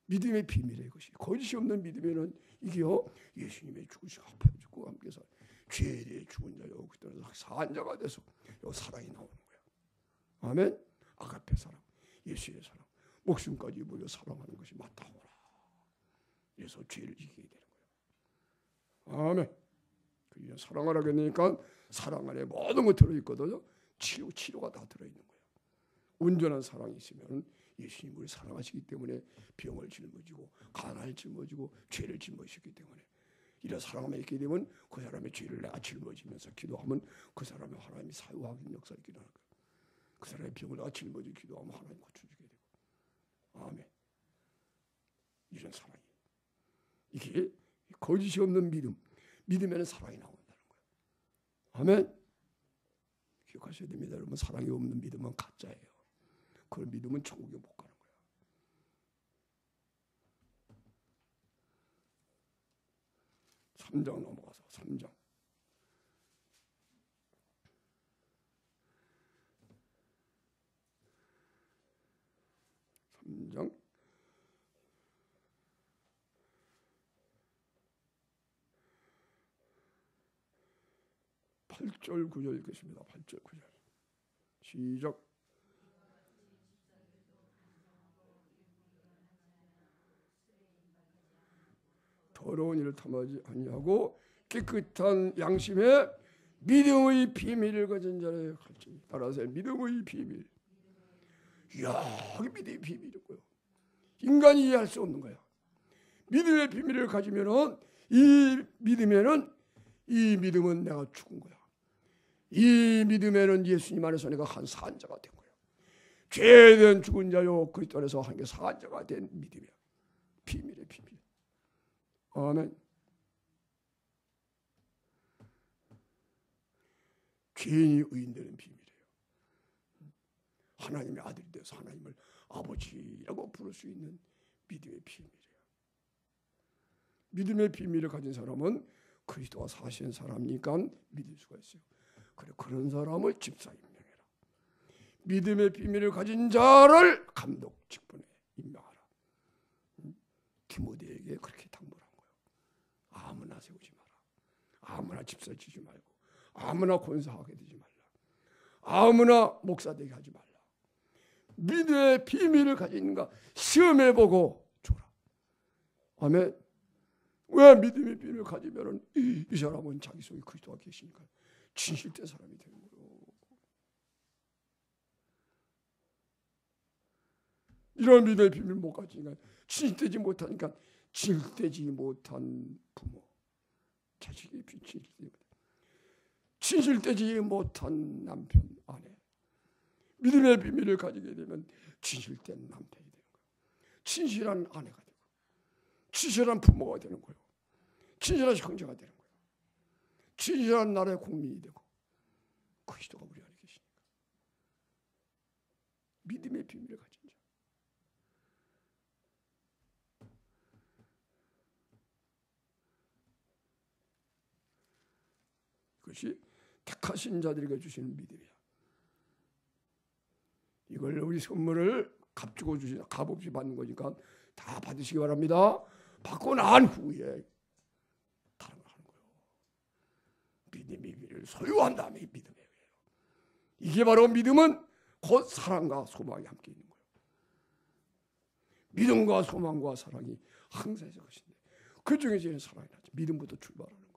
믿음의 비밀이에요. 이것이 거짓이 없는 믿음에는 이게요 예수님의 죽으시고 아파지고 함께 살 죄에 대해 죽은 자요 그때는 산 자가 돼서 사랑이 나오는 거야. 아멘. 아가페 사랑, 예수의 사랑, 목숨까지 물려 사랑하는 것이 맞다오라. 그래서 죄를 이기게 되는 거야. 아멘. 그냥 사랑을 하게 되니까 사랑 안에 모든 것 들어있거든요. 치료가 다 들어있는 거야. 온전한 사랑이 있으면 예수님이 우리를 사랑하시기 때문에 병을 짊어지고 가난을 짊어지고 죄를 짊어지기 때문에 이런 사랑만 있게 되면 그 사람의 죄를 내가 짊어지면서 기도하면 그 사람의 하나님이 사유하는 역사를 기도하는 거야. 그 사람의 병을 내가 짊어지고 기도하면 하나님 고쳐주게 되고. 아멘. 이런 사랑이 이게 거짓이 없는 믿음에는 사랑이 나온다는 거예요. 아멘. 기억하셔야 됩니다. 여러분 사랑이 없는 믿음은 가짜예요. 그 믿음은 천국에 못 가는 거야. 삼 장 넘어가서 3장. 3장 8절 9절 읽겠습니다. 8절 9절 시작. 더러운 일을 탐하지 아니하고 깨끗한 양심에 믿음의 비밀을 가진 자를 갈지. 따라서 믿음의 비밀. 이야, 이게 믿음의 비밀이고요. 인간이 이해할 수 없는 거야. 믿음의 비밀을 가지면은 이 믿음은 내가 죽은 거야. 이 믿음에는 예수님 안에서 내가 한 산자가 된 거야. 죄에 대한 죽은 자요 그리스도 안에서 한 게 산자가 된 믿음이야. 비밀의 비밀. 아멘. 죄인이 의인되는 비밀이에요. 하나님의 아들이 돼서 하나님을 아버지라고 부를 수 있는 믿음의 비밀이에요. 믿음의 비밀을 가진 사람은 그리스도와 사신 사람이니까 믿을 수가 있어요. 그래 그런 사람을 집사 임명해라. 믿음의 비밀을 가진 자를 감독 직분에 임명하라. 디모데에게 그렇게 당부한 거예요. 아무나 세우지 마라. 아무나 집사 지지 말고 아무나 권사하게 되지 말라. 아무나 목사 되게 하지 말라. 믿음의 비밀을 가진가 시험해보고 줘라. 아멘. 왜 믿음의 비밀을 가지면은 이 사람은 자기 속에 그리스도가 계시니까 진실된 사람이 되는 거예요. 이런 믿음의 비밀을 못 가지니까 진실되지 못하니까 진실되지 못한 부모, 자식이 진실되지 못해. 진실되지 못한 남편, 아내, 믿음의 비밀을 가지게 되면 진실된 남편이 되는 거예요. 진실한 아내가 되고, 진실한 부모가 되는 거예요. 진실한 형제가 되는 거예요. 진실한 나라의 국민이 되고, 그리스도가 우리 안에 계시니까. 믿음의 비밀을 가진 자. 그것이 택하신 자들에게 주시는 믿음이야. 이걸 우리 선물을 값주고 주시는, 값없이 받는 거니까 다 받으시기 바랍니다. 받고 난 후에 다른 걸 하는 거예요. 믿음의 비밀을 소유한 다음에 믿음이에요. 이게 바로 믿음은 곧 사랑과 소망이 함께 있는 거예요. 믿음과 소망과 사랑이 항상 있을 것인데 그 중에 제일 사랑이 나죠. 믿음부터 출발하는 거예요.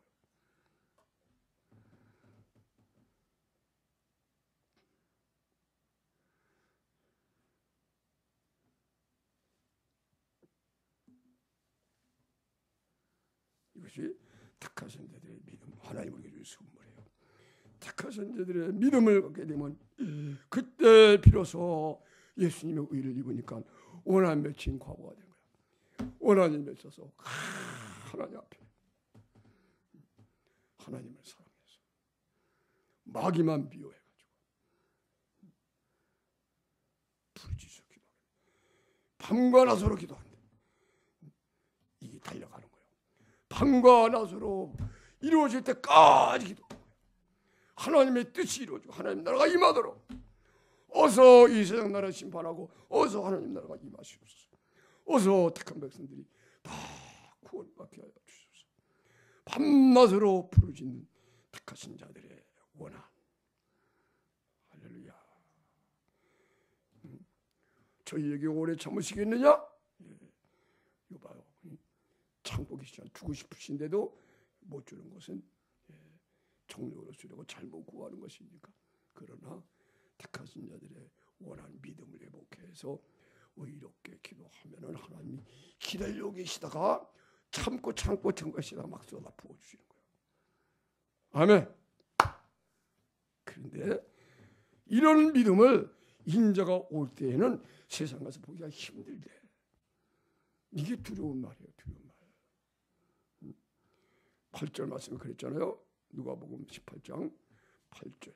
이것이 택하신 자들의 믿음, 하나님 우리에게 주신 선물이에요. 택하신 자들의 믿음을 갖게 되면 그때 비로소 예수님의 의를 입으니까 원한 맺힌 과거가 된 거야. 원한이 맺혀서 하나님 앞에 하나님을 사랑해서 마귀만 미워해가지고 부르짖어 기도하고 밤과 낮으로 기도한대. 이게 달려가는 거예요. 밤과 낮으로 이루어질 때까지 기도하는 거예요. 하나님의 뜻이 이루어지고 하나님 나라가 임하도록 어서 이 세상 나라 심판하고 어서 하나님 나라가 임하시옵소서. 어서 택한 백성들이 다 구원받게 하여 주소서. 밤낮으로 부르짖는 택하신 자들의 원한. 할렐루야. 저희에게 오래 참으시겠느냐? 이거 봐요. 참고 계시잖아. 주고 싶으신데도 못 주는 것은 정력으로 주려고 잘못 구하는 것이니까. 그러나 택하신 자들의 원한 믿음을 회복해서 의롭게 기도하면은 하나님이 기다리고 계시다가 참고 정것이다 막 쏟아 부어 주시는 거예요. 아멘. 그런데 이런 믿음을 인자가 올 때에는 세상 가서 보기가 힘들대. 이게 두려운 말이에요. 두려운 말. 8절 말씀을 그랬잖아요. 누가복음 18장 8절.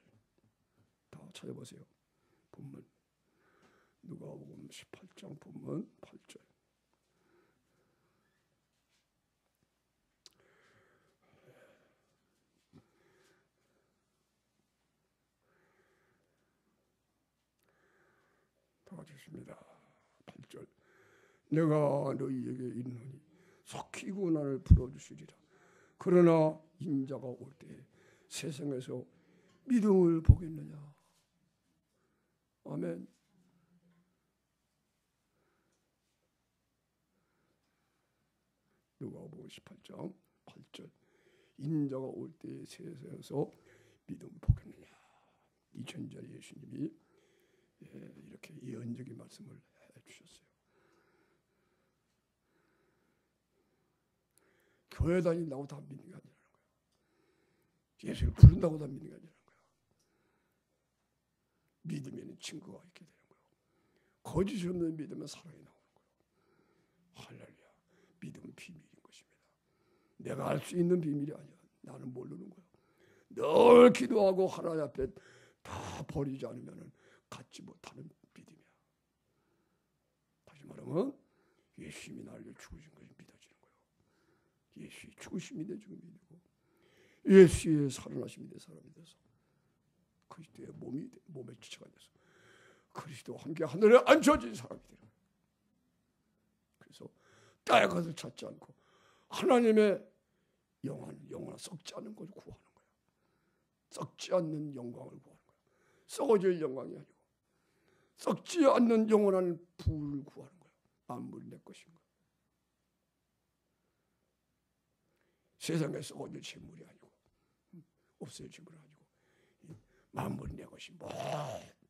다 찾아보세요. 본문. 누가복음 18장 본문 8절. 다 같습니다. 8절. 내가 너희에게 있노니 속히 고난을 풀어주시리라. 그러나 인자가 올 때 세상에서 믿음을 보겠느냐. 아멘. 누가복음 18장 8절. 인자가 올 때 세상에서 믿음을 보겠느냐. 2000절 예수님이 이렇게 예언적인 말씀을 해주셨어요. 교회 다닌다고 다 믿는 게 아니라는 거예요. 예수를 부른다고 다 믿는 게 아니라는 거예요. 믿으면 증거가 있게 되는 거예요. 거짓 없는 믿음은 사랑이 나오는 거예요. 할렐루야. 믿음은 비밀인 것입니다. 내가 알 수 있는 비밀이 아니야. 나는 모르는 거예요. 늘 기도하고 하나님 앞에 다 버리지 않으면 갖지 못하는 믿음이야. 다시 말하면 예수님이 나를 죽으신 것이 믿어지는 거예요. 예수의 죽으심이 내 죽음이 되고 예수의 살아나심이 내 사람이 돼서 그리스도의 몸의 지체가 돼서 그리스도와 함께 하늘에 앉혀진 사람이 되는 거예요. 그래서 땅의 것을 찾지 않고 하나님의 영원한 썩지 않는 것을 구하는 거예요. 썩지 않는 영광을 구하는 거예요. 썩어질 영광이 아니고 썩지 않는 영원한 부를 구하는 거예요. 만물이 내 것인 거예요. 세상에 썩어질 재물이 아니고 없어질 재물이 아니고 만물이 내 것이 뭐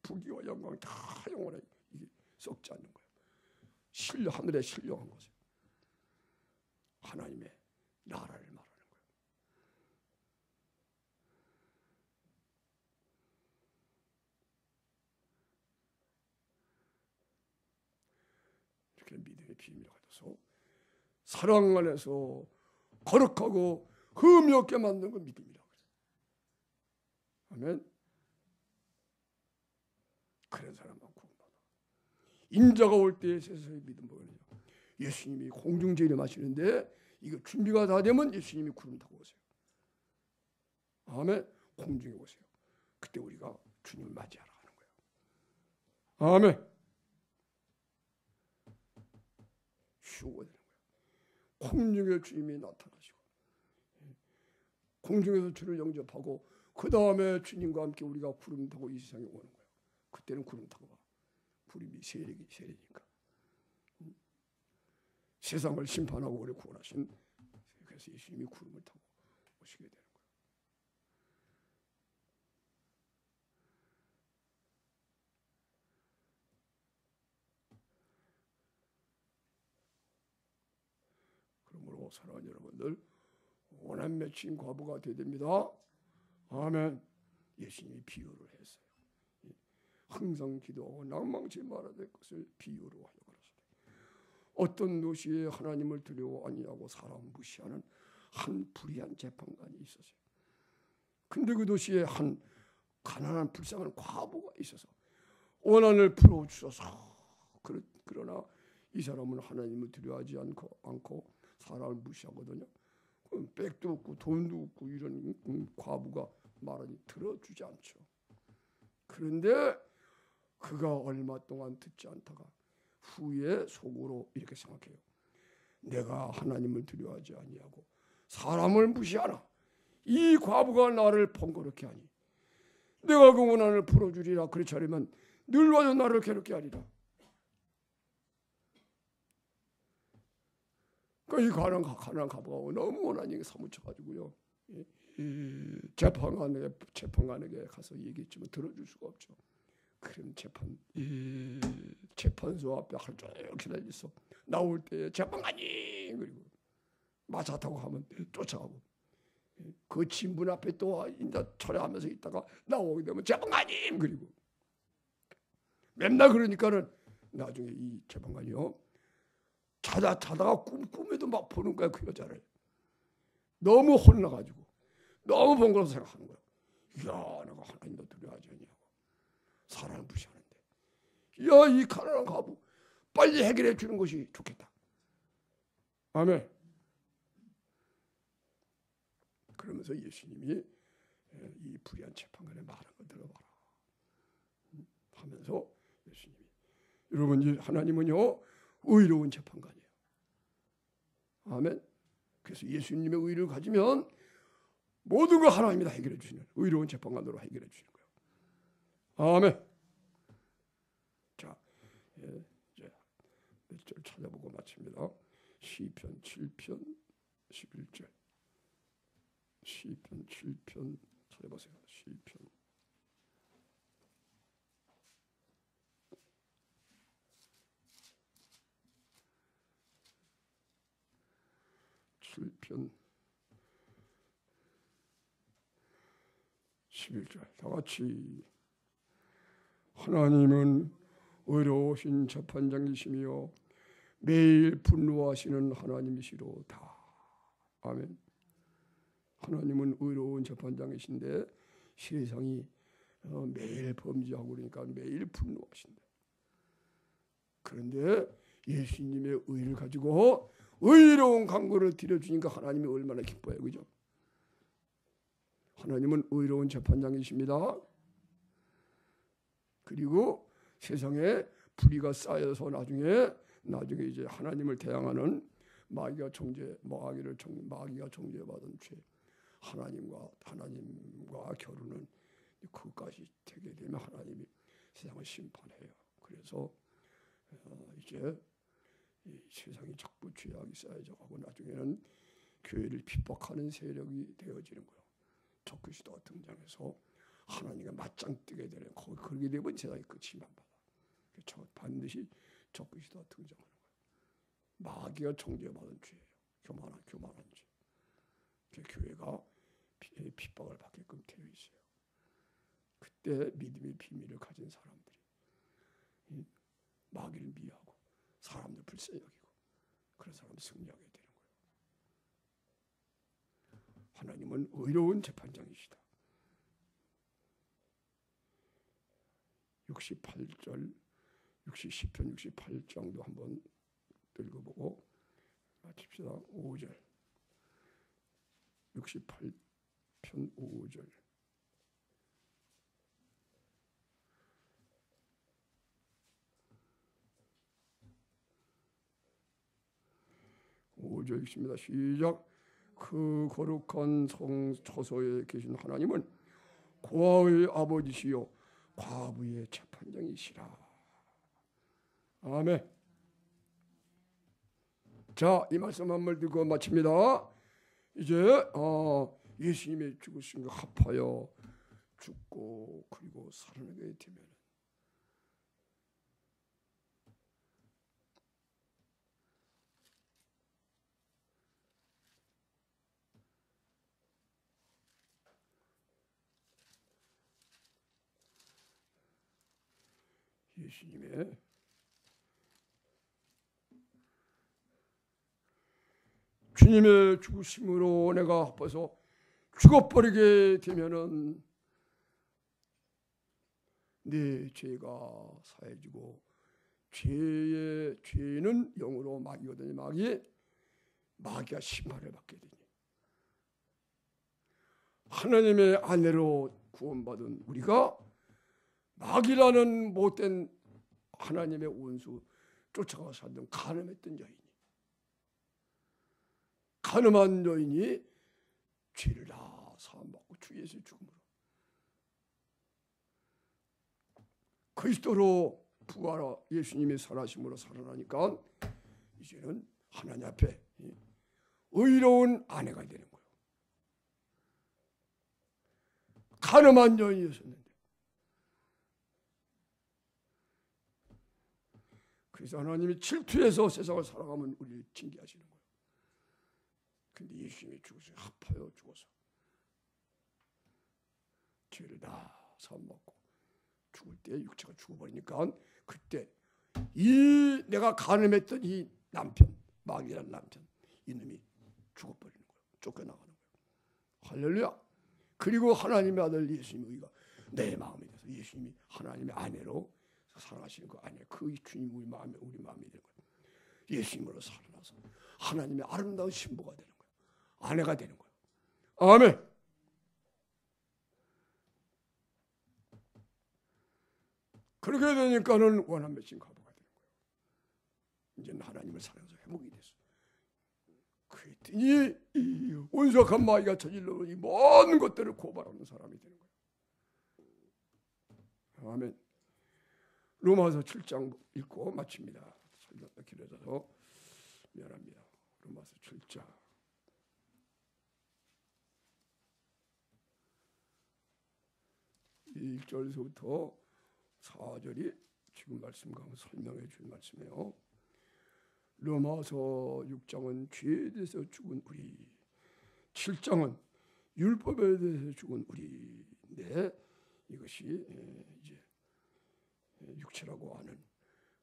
부귀와 영광이 다 영원하게 이게 썩지 않는 거예요. 하늘에 신령한 것을 하나님의 나라를 말하는 거예요. 그런 믿음의 비밀을 가져서 사랑 안에서 거룩하고 흠이 없게 만드는 건 믿음이라고 그래요. 아멘. 그런 사람만 구원받아. 인자가 올 때에 세상의 믿음 뭐냐요? 예수님이 공중 재림하시는데 이거 준비가 다 되면 예수님이 구름 타고 오세요. 아멘. 공중에 오세요. 그때 우리가 주님을 맞이하러 가는 거예요. 아멘. 쉬우가 되는 거예요. 공중에 주님이 나타나시고 공중에서 주를 영접하고 그 다음에 주님과 함께 우리가 구름 타고 이 세상에 오는 거예요. 그때는 구름 타고 와. 구름이 세례니까. 세상을 심판하고 우리를 구원하신, 그래서 예수님이 구름을 타고 오시게 되는 거예요. 그러므로 사랑하는 여러분들, 원한 맺힌 과부가 되어야 됩니다. 아멘. 예수님이 비유를 했어요. 항상 기도하고 낭망치 말아야 될 것을 비유로 하여 가라사대. 어떤 도시에 하나님을 두려워 아니하고 사람 무시하는 한 불의한 재판관이 있었어요. 근데 그 도시에 한 가난한 불쌍한 과부가 있어서 원한을 풀어주셔서, 그러나 이 사람은 하나님을 두려워하지 않고 사람을 무시하거든요. 백도 없고 돈도 없고 이런 과부가 말하니 들어주지 않죠. 그런데 그가 얼마 동안 듣지 않다가 후에 속으로 이렇게 생각해요. 내가 하나님을 두려워하지 아니하고 사람을 무시하나 이 과부가 나를 번거롭게 하니 내가 그 원한을 풀어주리라. 그렇지 않으면 늘 와서 나를 괴롭게 하리라. 이 가난한 과부가 너무 원한이 사무쳐가지고요. 재판관에게 가서 얘기했지만 들어줄 수가 없죠. 그럼 재판소 앞에 하루 종일 기다렸어. 나올 때 재판관님, 그리고 마차 타고 가면 쫓아가고, 그 진분 앞에 또 이제 철회하면서 있다가 나오게 되면 재판관님, 그리고 맨날 그러니까는 나중에 이 재판관이요 자다가 꿈에도 막 보는 거야. 그 여자를 너무 혼나가지고 너무 번거로워서 생각하는 거야. 야, 내가 하나님도 두려워하지 않냐고 사람을 무시하는데, 야, 이 가난한 과부 빨리 해결해 주는 것이 좋겠다. 아멘. 그러면서 예수님이 이 불의한 재판관의 말한 거 들어봐라 하면서 예수님이, 여러분, 하나님은요 의로운 재판관이에요. 아멘. 그래서 예수님의 의를 가지면 모든 걸 하나님이 다 해결해 주시는 의로운 재판관으로 해결해 주시는 거예요. 아멘. 자, 이제 몇 절 찾아보고 마칩니다. 시편 7편 11절. 시편 7편 찾아보세요. 시편 7편 11절 다 같이. 하나님은 의로우신 재판장이시며 매일 분노하시는 하나님이시로다. 아멘. 하나님은 의로운 재판장이신데 세상이 매일 범죄하고 그러니까 매일 분노하신다. 그런데 예수님의 의를 가지고 의로운 강구를 드려주니까 하나님이 얼마나 기뻐요. 그죠? 하나님은 의로운 재판장이십니다. 그리고 세상에 불의가 쌓여서 나중에 이제 하나님을 대항하는 마귀가 정죄받은 죄, 하나님과 겨루는 그것까지 되게 되면 하나님이 세상을 심판해요. 그래서 이제 이 세상이 자꾸 죄악이 쌓여져 가고 나중에는 교회를 핍박하는 세력이 되어지는 거예요. 적그리스도가 등장해서 하나님과 맞짱 뜨게 되는, 그렇게 되면 세상이 끝이만 받아. 반드시 적그리스도가 등장하는 거예요. 마귀가 정죄받은 죄예요. 교만한 죄. 교회가 핍박을 받게끔 되어 있어요. 그때 믿음의 비밀을 가진 사람들이 마귀를 미워하고 사람들 불쌍히 여기고 그런 사람이 승리하게 되는 거예요. 하나님은 의로운 재판장이시다. 68절, 10편 68장도 한번 읽어보고 마칩시다. 5절, 68편 5절. 5절 읽습니다. 시작. 그 거룩한 성 처소에 계신 하나님은 고아의 아버지시요 과부의 재판장이시라. 아멘. 자, 이 말씀 한번 듣고 마칩니다. 이제 예수님의 죽으신 거 합하여 죽고 그리고 살아나게 되면 예수님의 주님의 죽으심으로 내가 합해서 죽어버리게 되면은 내 죄가 사해지고 죄는 영으로 마귀거든요. 마귀가 심판을 받게 되니 하나님의 아내로 구원받은 우리가 마귀라는 못된 하나님의 원수 쫓아가 살던 가늠했던 여인이 가늠한 여인이 죄를 다 사함받고 주 예수의 죽음으로 그리스도로 부활하 예수님의 살아심으로 살아나니까 이제는 하나님 앞에 의로운 아내가 되는 거예요. 가늠한 여인이었는데 그래서 하나님이 질투해서 세상을 살아가면 우리를 징계하시는 거예요. 근데 예수님이 죽어서 합하여 죽어서 죄를 다 사함받고 죽을 때 육체가 죽어버리니까 그때 이 내가 가늠했던 이 남편 마귀라는 남편 이놈이 죽어버리는 거예요. 쫓겨나가는 거예요. 할렐루야. 그리고 하나님의 아들 예수님의 의가 내 마음에 돼서 예수님이 하나님의 아내로 살아가시는 그 아내 그 주님 우리 마음이 되는 거예요. 예수님으로 살아나서 하나님의 아름다운 신부가 되는 거예요. 아내가 되는 거예요. 아멘. 그렇게 되니까는 원한 맺힌 과부가 되는 거예요. 이제는 하나님을 사랑해서 회복이 됐어. 그랬더니 이 온수악한 마귀가 저질러 이 모든 것들을 고발하는 사람이 되는 거예요. 아멘. 로마서 7장 읽고 마칩니다. 설교가 길어져서 미안합니다. 로마서 7장 1절에서부터 4절이 지금 말씀 가운데 설명해 준 말씀이에요. 로마서 6장은 죄에 대해서 죽은 우리, 7장은 율법에 대해서 죽은 우리인데 이것이 이제 육체라고 하는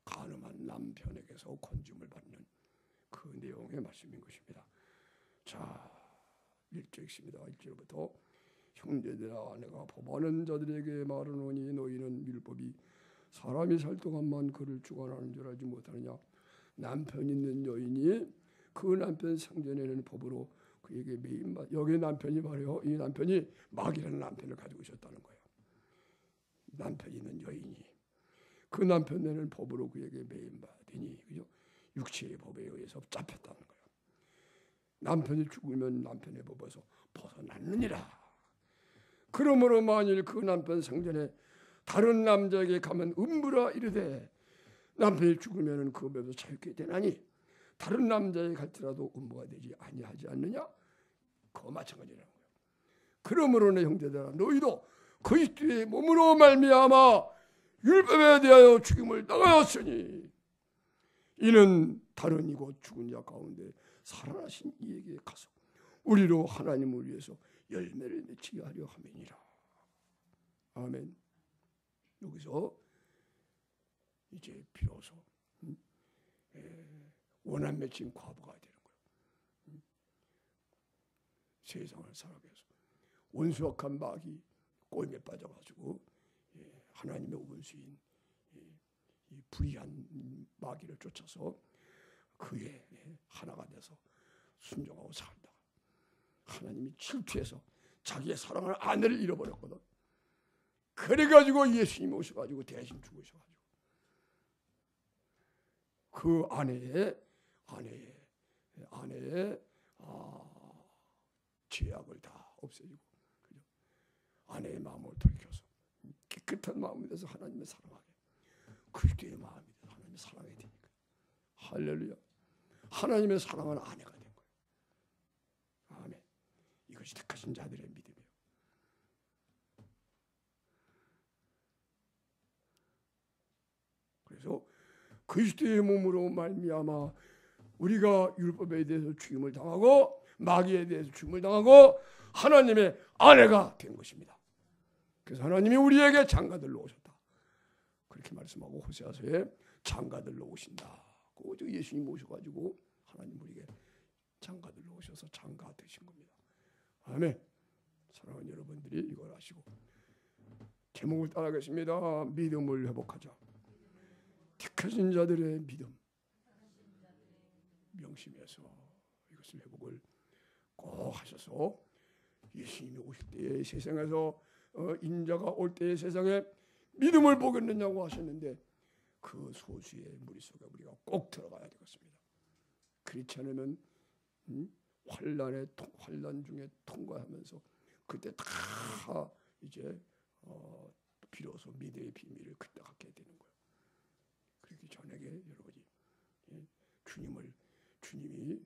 간음한 남편에게서 건짐을 받는 그 내용의 말씀인 것입니다. 자, 1절 읽습니다. 1절부터 형제들아 내가 법하는 자들에게 말하노니 너희는 율법이 사람이 살 동안만 그를 주관하는 줄 알지 못하느냐. 남편 있는 여인이 그 남편 생전에는 법으로 그에게 매임받. 여기 남편이 말이요. 이 남편이 마귀라는 남편을 가지고 있었다는 거예요. 남편 있는 여인이 그 남편에는 법으로 그에게 매임받으니 그죠? 육체의 법에 의해서 잡혔다는 거예요. 남편이 죽으면 남편의 법에서 벗어났느니라. 그러므로 만일 그 남편 생전에 다른 남자에게 가면 음부라 이르되 남편이 죽으면 그 법에서 자유케 되나니 다른 남자에게 갈지라도 음부가 되지 아니하지 않느냐? 그거 마찬가지라는 거예요. 그러므로 내 형제들아 너희도 그리스도의 몸으로 말미암아 율법에 대하여 죽임을 당하였으니 이는 다른 이곳 죽은 자 가운데 살아나신 이에게 가서 우리로 하나님을 위해서 열매를 맺히게 하려 함이니라. 아멘. 여기서 이제 비로소 원한 맺힌 과부가 되는 거예요. 세상을 살아가기 위해서 온수역한 마귀 꼬임에 빠져가지고 하나님의 원수인 이 불의한 마귀를 쫓아서 그의 하나가 돼서 순종하고 살다가 하나님이 질투해서 자기의 사랑하는 아내를 잃어버렸거든. 그래가지고 예수님이 오셔가지고 대신 죽으셔가지고 그 아내의 죄악을 다 없애주고 아내의 마음을 돌이켜서 깨끗한 마음이 돼서 하나님의 사랑하게 그리스도의 마음이 돼서 하나님의 사랑이 되니까 할렐루야. 하나님의 사랑하는 아내가 된 거예요. 아멘. 이것이 택하신 자들의 믿음이에요. 그래서 그리스도의 몸으로 말미암아 우리가 율법에 대해서 죽임을 당하고 마귀에 대해서 죽임을 당하고 하나님의 아내가 된 것입니다. 그래서 하나님이 우리에게 장가들로 오셨다. 그렇게 말씀하고 호세아서에 장가들로 오신다. 그 예수님 오셔가지고 하나님 우리에게 장가들로 오셔서 장가 되신 겁니다. 아멘. 사랑하는 여러분들이 이걸 아시고 제목을 따라하겠습니다. 믿음을 회복하자. 택하신 자들의 믿음 명심해서 이것을 회복을 꼭 하셔서 예수님이 오실 때에 세상에서 인자가 올 때의 세상에 믿음을 보겠느냐고 하셨는데 그 소수의 무리 속에 우리가 꼭 들어가야 되겠습니다. 그렇지 않으면 환난 중에 통과하면서 그때 다 이제 비로소 믿음의 비밀을 그때 갖게 되는 거예요. 그렇기 전에 여러분이 주님이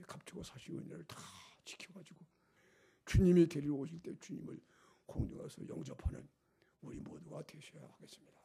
값주고 사시고 은혜를 다 지켜가지고 주님이 데리러 오실 때 주님을 공중에서 영접하는 우리 모두가 되셔야 하겠습니다.